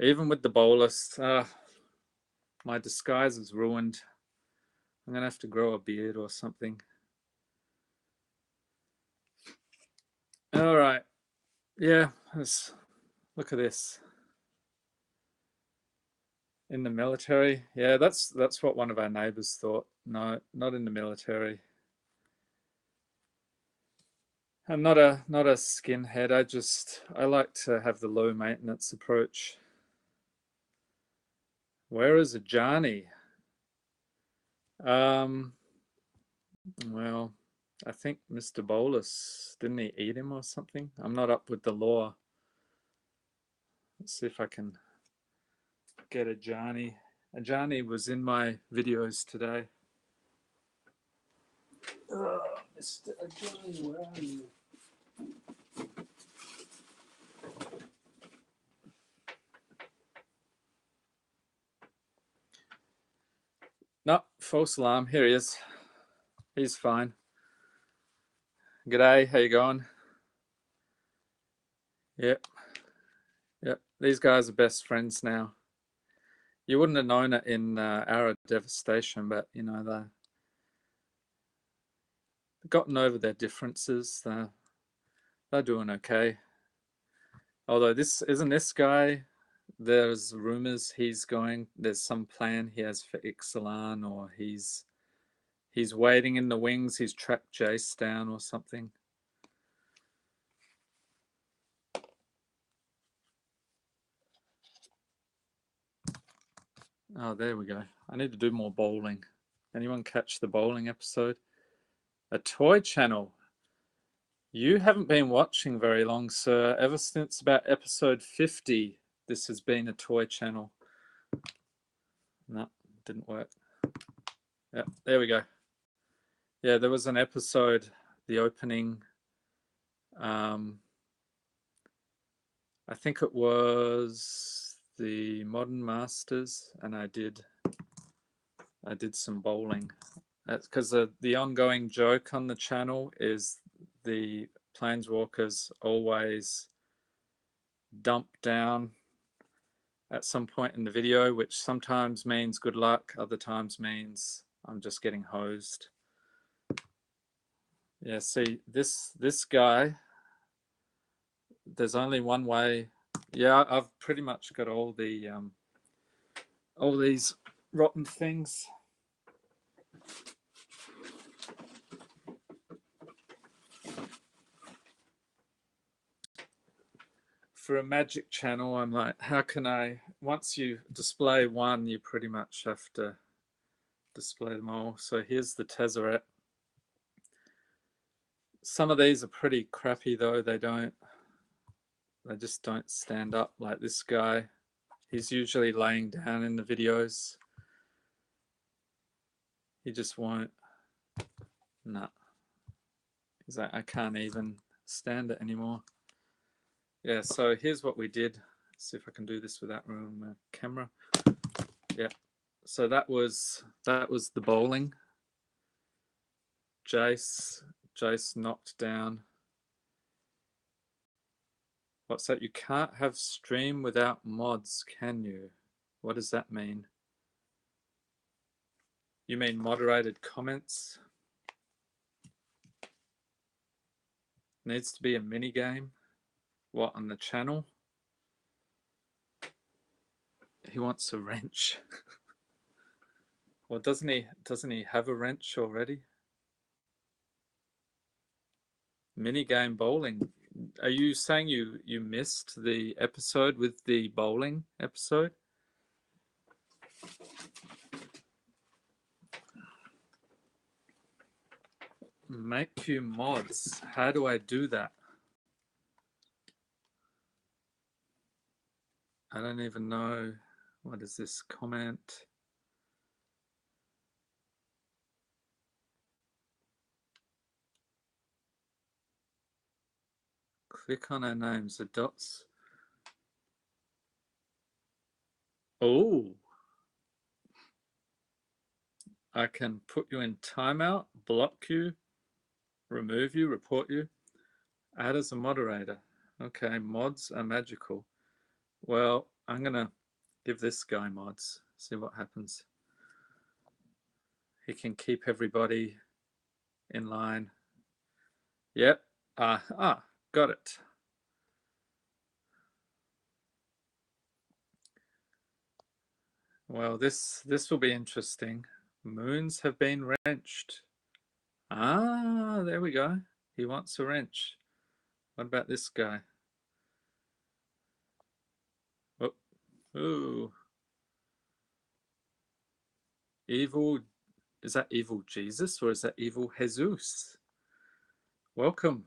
Even with the bolus, my disguise is ruined. I'm going to have to grow a beard or something. All right. Yeah, look at this. In the military. Yeah, that's what one of our neighbors thought. No, not in the military. I'm not a skinhead. I like to have the low maintenance approach. Where is Ajani? Well, I think Mr. Bolus, didn't he eat him or something? I'm not up with the law. Let's see if I can get Ajani. Ajani was in my videos today. Oh, Mr. Ajani, where are you? No, false alarm. Here he is. He's fine. G'day, how you going? Yep. Yep. These guys are best friends now. You wouldn't have known it in Arrow Devastation, but you know, they've gotten over their differences. They're doing okay. Although this guy, there's rumors there's some plan he has for Ixalan, or he's waiting in the wings, he's tracked Jace down or something. Oh, there we go. I need to do more bowling. Anyone catch the bowling episode? A toy channel. You haven't been watching very long, sir. Ever since about episode 50, this has been a toy channel. No, didn't work. Yeah, there we go. Yeah, there was an episode, the opening. I think it was the Modern Masters, and I did some bowling. That's because the ongoing joke on the channel is the planeswalkers always dump down at some point in the video, which sometimes means good luck, other times means I'm just getting hosed. Yeah, see, this guy, there's only one way. Yeah, I've pretty much got all these rotten things. For a Magic channel, I'm like, how can I, once you display one, you pretty much have to display them all. So here's the Tezzeret. Some of these are pretty crappy though. They just don't stand up. Like this guy, he's usually laying down in the videos. He just won't. Nah. He's like, I can't even stand it anymore. Yeah, so here's what we did. Let's see if I can do this without ruining my camera. Yeah. So that was the bowling. Jace knocked down. What's that? You can't have stream without mods, can you? What does that mean? You mean moderated comments? Needs to be a mini game. What, on the channel? He wants a wrench. Well, doesn't he have a wrench already? Mini game bowling. Are you saying you missed the episode with the bowling episode? Make you mods. How do I do that? I don't even know. What is this comment? Click on our names, the dots. Oh, I can put you in timeout, block you, remove you, report you, add as a moderator. Okay, mods are magical. Well, I'm gonna give this guy mods, see what happens. He can keep everybody in line. Yep. Got it. Well, this will be interesting. Moons have been wrenched. There we go. He wants a wrench. What about this guy? Oh, ooh. Evil. Is that evil Jesus or is that evil Jesus? Welcome.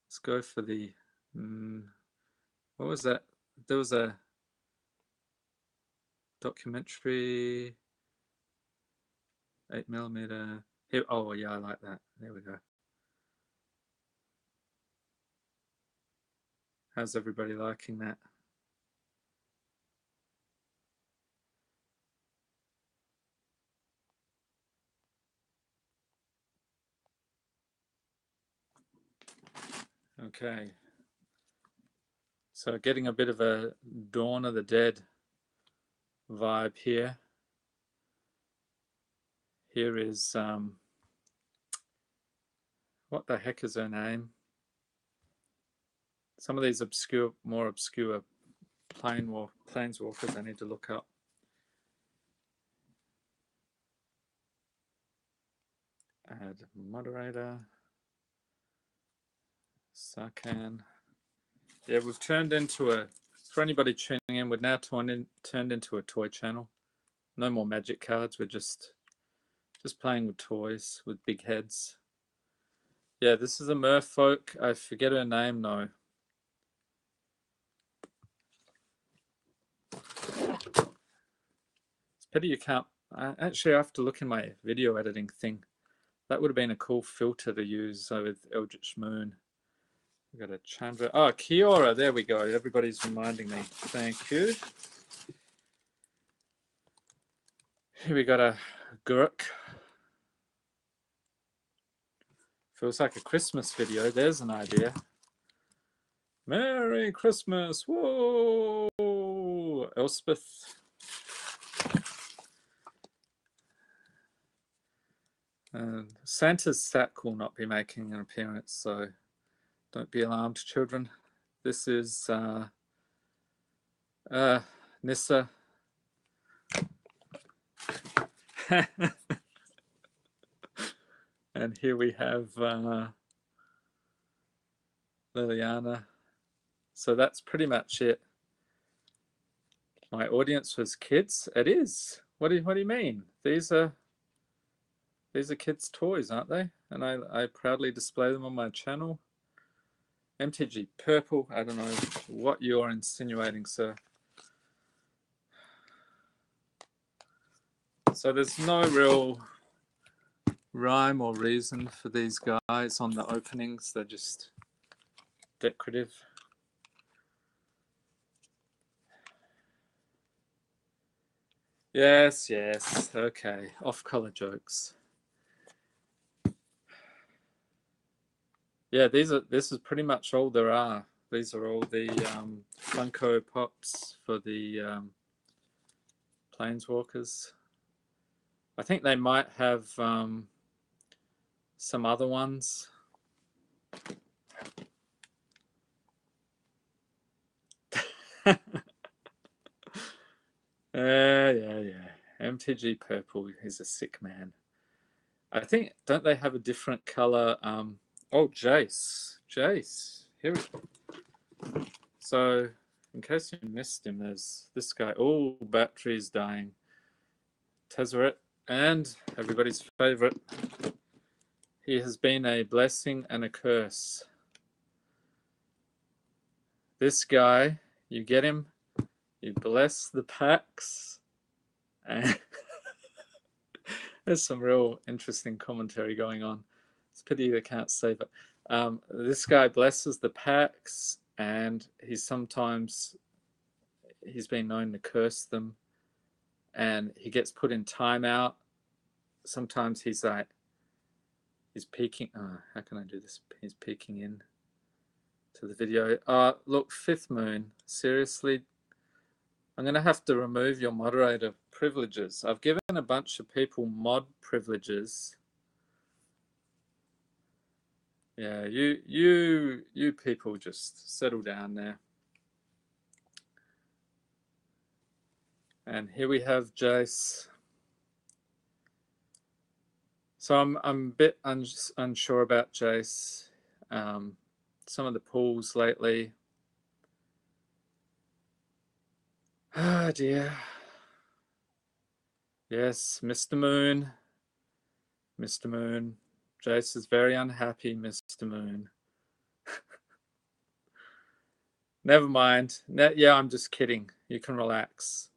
Let's go for the. What was that? There was a documentary. 8mm. Here. Oh yeah, I like that. There we go. How's everybody liking that? Okay. So getting a bit of a Dawn of the Dead vibe here. Here is what the heck is her name? Some of these more obscure planeswalkers I need to look up. Add moderator. Sarkhan. Yeah, we've turned into for anybody tuning in, we're now turned into a toy channel. No more magic cards. We're just playing with toys with big heads. Yeah, this is a merfolk. I forget her name though. It's pity you can't. Actually, I have to look in my video editing thing. That would have been a cool filter to use with Eldritch Moon. We've got a Chandra. Oh, Kiora. There we go. Everybody's reminding me. Thank you. Here we got a Gurk. Feels like a Christmas video. There's an idea. Merry Christmas. Whoa. Elspeth. Santa's sack will not be making an appearance, so don't be alarmed, children. This is Nissa. And here we have Liliana. So that's pretty much it. My audience was kids. It is. What do you mean? These are kids' toys, aren't they? And I proudly display them on my channel. MTG Purple. I don't know what you're insinuating, sir. So there's no real rhyme or reason for these guys on the openings. They're just decorative. Yes. Okay. Off-color jokes. Yeah, this is pretty much all there are. These are all the Funko Pops for the Planeswalkers. I think they might have some other ones. Yeah. MTG Purple is a sick man. I think, don't they have a different color? Oh, Jace. Here we go. So, in case you missed him, there's this guy. Oh, battery's dying. Tezzeret, and everybody's favorite. He has been a blessing and a curse. This guy, you get him, you bless the packs, and there's some real interesting commentary going on. It's a pity they can't save it. This guy blesses the packs, and he's been known to curse them, and he gets put in timeout. Sometimes he's peeking. How can I do this? He's peeking in to the video. Look, Fifth Moon, seriously, I'm going to have to remove your moderator privileges. I've given a bunch of people mod privileges. Yeah, you people just settle down there. And here we have Jace. So I'm a bit unsure about Jace. Some of the pools lately. Ah, dear. Yes, Mr. Moon. Mr. Moon. Jace is very unhappy, Mr. Moon. Never mind. Yeah, I'm just kidding. You can relax.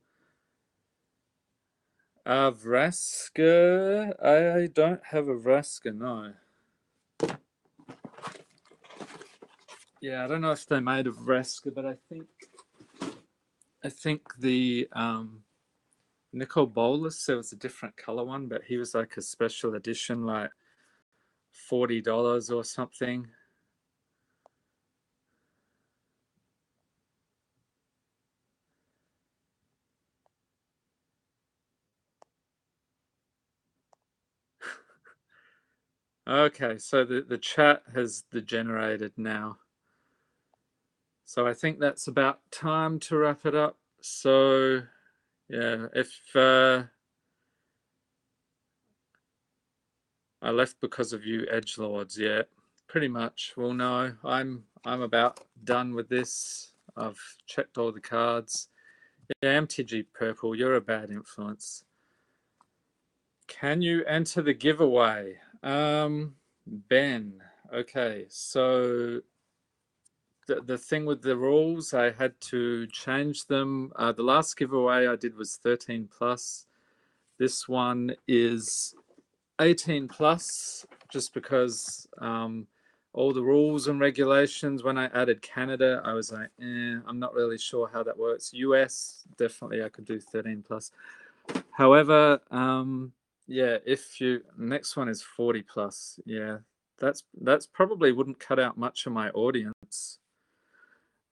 Vraska. I don't have a Vraska, no. Yeah, I don't know if they made a Vraska, but I think the Nicol Bolas, there was a different color one, but he was like a special edition, like $40 or something. Okay, so the chat has degenerated now. So I think that's about time to wrap it up. So yeah, if I left because of you edgelords, yeah, pretty much. Well, no, I'm about done with this. I've checked all the cards. Yeah, MTG Purple, you're a bad influence. Can you enter the giveaway? Ben, okay, so the thing with the rules, I had to change them. The last giveaway I did was 13 plus. This one is 18 plus, just because all the rules and regulations, when I added Canada, I was like, I'm not really sure how that works. US, definitely I could do 13 plus. However, yeah, if you, next one is 40 plus. Yeah, that's probably wouldn't cut out much of my audience.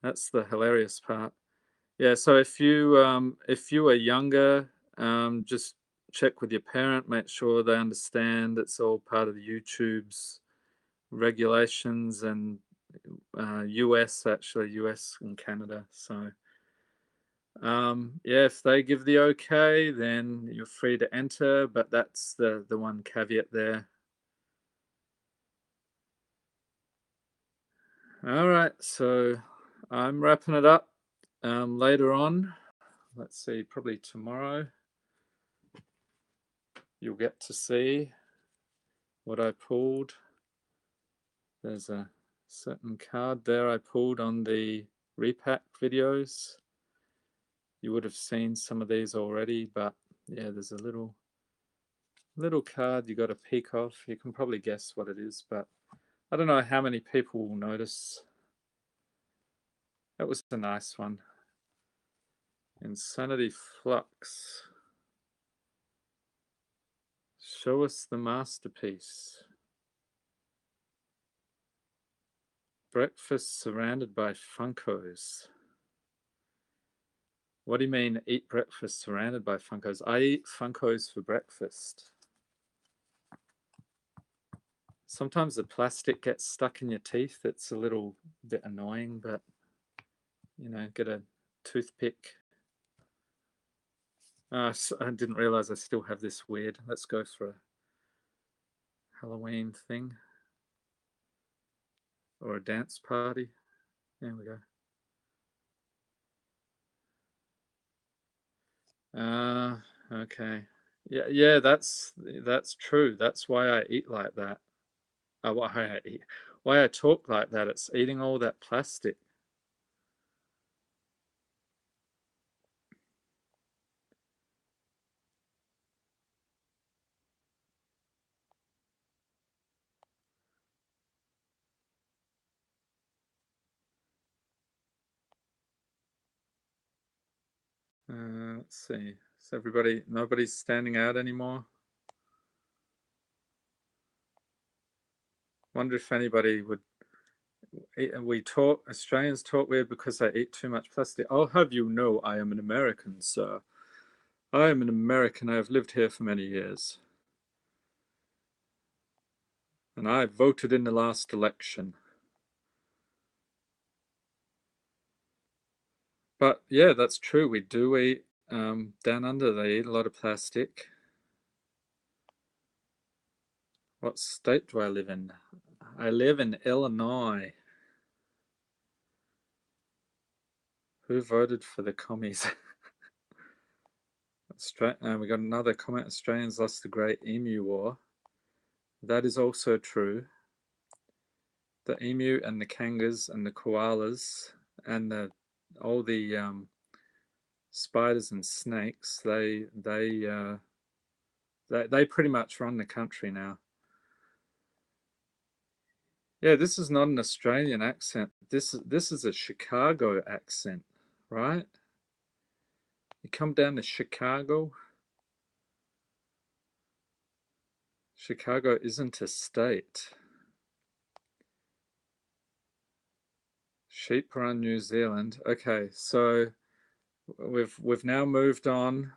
That's the hilarious part. Yeah, so if you are younger, just check with your parent, make sure they understand it's all part of the YouTube's regulations, and US and Canada. So yeah, if they give the okay, then you're free to enter, but that's the one caveat there. All right, so I'm wrapping it up. Later on, let's see, probably tomorrow, you'll get to see what I pulled. There's a certain card there I pulled on the repack videos. You would have seen some of these already, but yeah, there's a little card you got to peek off. You can probably guess what it is, but I don't know how many people will notice. That was a nice one. Insanity Flux. Show us the masterpiece. Breakfast surrounded by Funkos. What do you mean, eat breakfast surrounded by Funkos? I eat Funkos for breakfast. Sometimes the plastic gets stuck in your teeth. It's a little bit annoying, but you know, get a toothpick. I didn't realize I still have this weird. Let's go for a Halloween thing or a dance party. There we go. Okay. Yeah, that's true. That's why I eat like that. Why I talk like that. It's eating all that plastic. Let's see. Is nobody's standing out anymore? Wonder if anybody would Australians talk weird because they eat too much plastic. I'll have you know I am an American, sir. I am an American. I have lived here for many years. And I voted in the last election. But yeah, that's true. We do eat, down under, they eat a lot of plastic. What state do I live in? I live in Illinois. Who voted for the commies? We got another comment. Australians lost the Great Emu War. That is also true. The emu and the kangas and the koalas and all the spiders and snakes, they pretty much run the country now. Yeah, this is not an Australian accent. This is a Chicago accent, right? You come down to Chicago. Chicago isn't a state. Sheep are on New Zealand. Okay, so we've now moved on.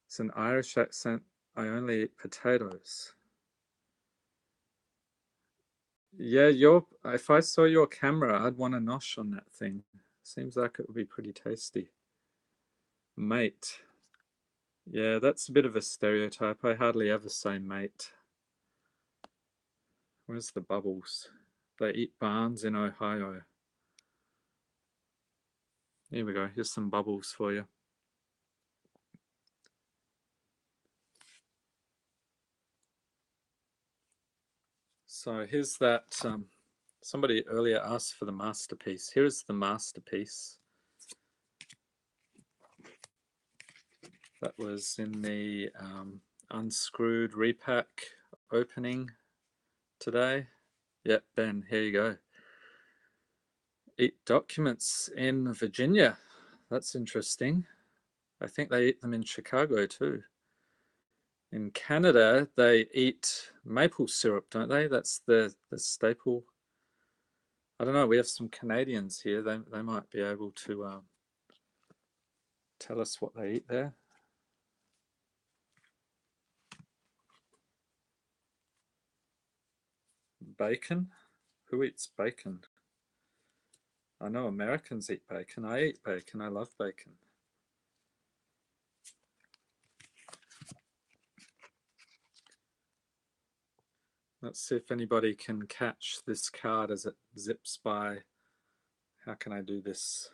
It's an Irish accent. I only eat potatoes. Yeah, if I saw your camera, I'd want a nosh on that thing. Seems like it would be pretty tasty. Mate. Yeah, that's a bit of a stereotype. I hardly ever say mate. Where's the bubbles? They eat barns in Ohio. Here we go. Here's some bubbles for you. So here's that. Somebody earlier asked for the masterpiece. Here's the masterpiece. That was in the unscrewed repack opening today. Yep, Ben, here you go. Eat documents in Virginia. That's interesting. I think they eat them in Chicago too. In Canada, they eat maple syrup, don't they? That's the staple. I don't know. We have some Canadians here. They might be able to tell us what they eat there. Bacon? Who eats bacon? I know Americans eat bacon. I eat bacon. I love bacon. Let's see if anybody can catch this card as it zips by. How can I do this?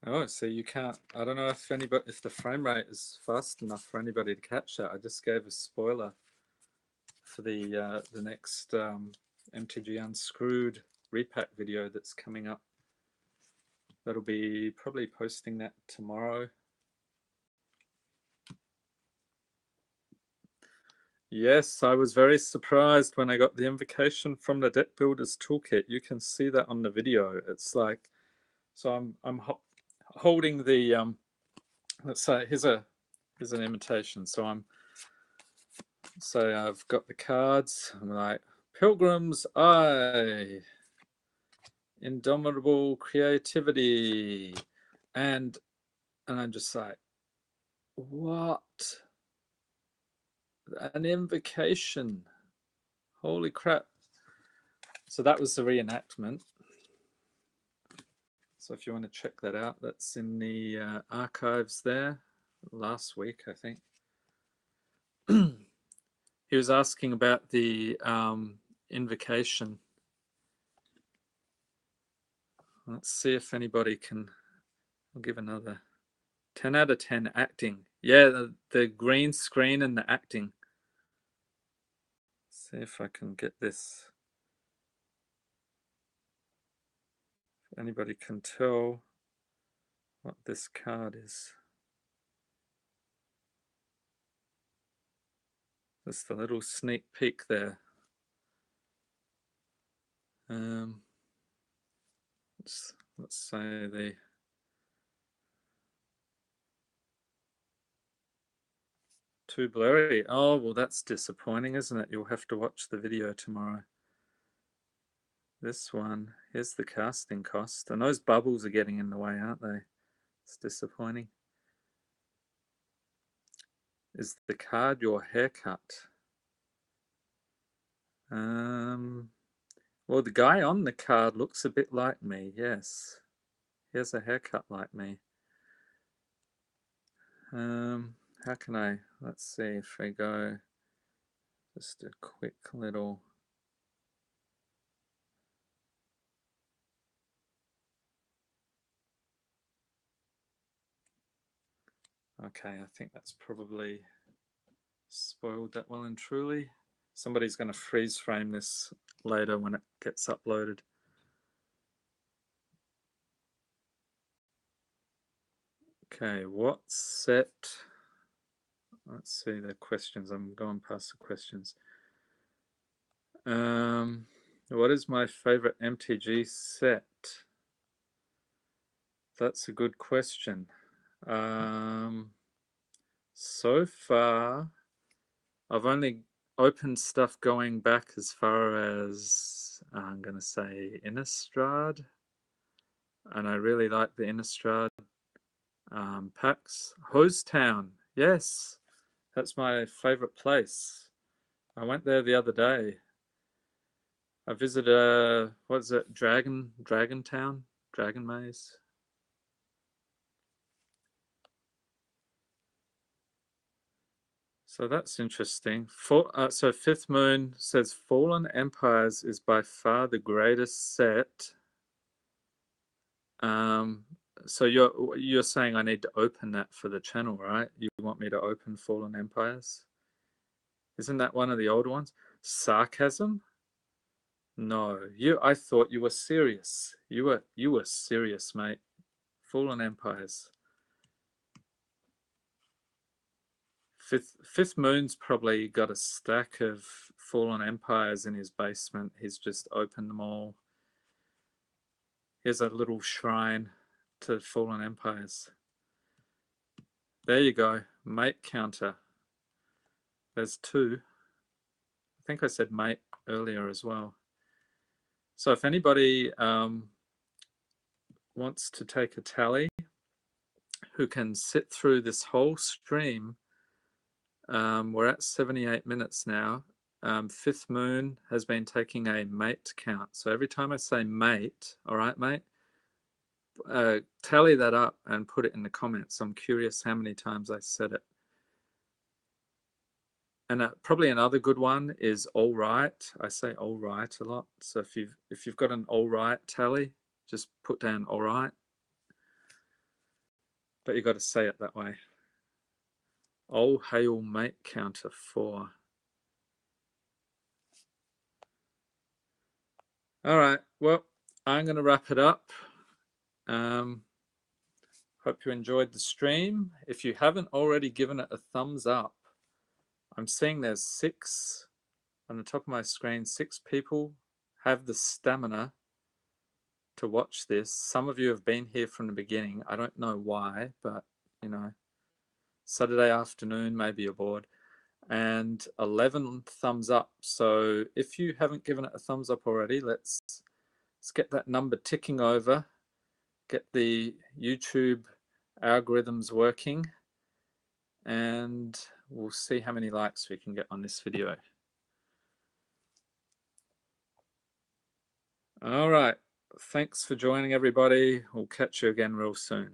Oh, so you can't. I don't know if the frame rate is fast enough for anybody to catch that. I just gave a spoiler for the next MTG Unscrewed repack video that's coming up. That'll be probably posting that tomorrow. Yes, I was very surprised when I got the invocation from the Deck Builders Toolkit. You can see that on the video. It's like, so I'm holding the let's say here's an imitation. So I've got the cards. I'm like, Pilgrim's Eye, Indomitable Creativity, and I'm just like, what? An invocation. Holy crap. So that was the reenactment. So if you want to check that out, that's in the archives there. Last week, I think. He was asking about the invocation. Let's see if anybody can. I'll give another 10 out of 10 acting. Yeah, the green screen and the acting. See if I can get this. If anybody can tell what this card is. Just a little sneak peek there. Let's say the too blurry. Oh, well, that's disappointing, isn't it? You'll have to watch the video tomorrow. This one, here's the casting cost. And those bubbles are getting in the way, aren't they? It's disappointing. Is the card your haircut? Well, the guy on the card looks a bit like me, yes. He has a haircut like me. How can I, let's see if I go, just a quick little, okay, I think that's probably spoiled that well and truly. Somebody's going to freeze frame this later when it gets uploaded. Okay, what set? Let's see the questions. I'm going past the questions. What is my favorite MTG set? That's a good question. So far, I've only opened stuff going back as far as, I'm going to say, Innistrad. And I really like the Innistrad packs. Hosetown, yes, that's my favorite place. I went there the other day. I visited, what is it, Dragon Town? Dragon Maze? So that's interesting. So Fifth Moon says Fallen Empires is by far the greatest set. So you're saying I need to open that for the channel, right? You want me to open Fallen Empires? Isn't that one of the old ones? Sarcasm? No, I thought you were serious. You were serious, mate. Fallen Empires. Fifth Moon's probably got a stack of Fallen Empires in his basement. He's just opened them all. Here's a little shrine to Fallen Empires. There you go, mate counter. There's 2. I think I said mate earlier as well. So if anybody wants to take a tally, who can sit through this whole stream, we're at 78 minutes now. Fifth Moon has been taking a mate count. So every time I say mate, all right, mate, tally that up and put it in the comments. I'm curious how many times I said it. And probably another good one is all right. I say all right a lot. So if you've got an all right tally, just put down all right. But you've got to say it that way. All hail mate counter 4. All right. Well, I'm going to wrap it up. Hope you enjoyed the stream. If you haven't already given it a thumbs up, I'm seeing there's 6 on the top of my screen. 6 people have the stamina to watch this. Some of you have been here from the beginning. I don't know why, but you know, Saturday afternoon, maybe you're bored. And 11 thumbs up. So if you haven't given it a thumbs up already, let's get that number ticking over, get the YouTube algorithms working, and we'll see how many likes we can get on this video. All right. Thanks for joining, everybody. We'll catch you again real soon.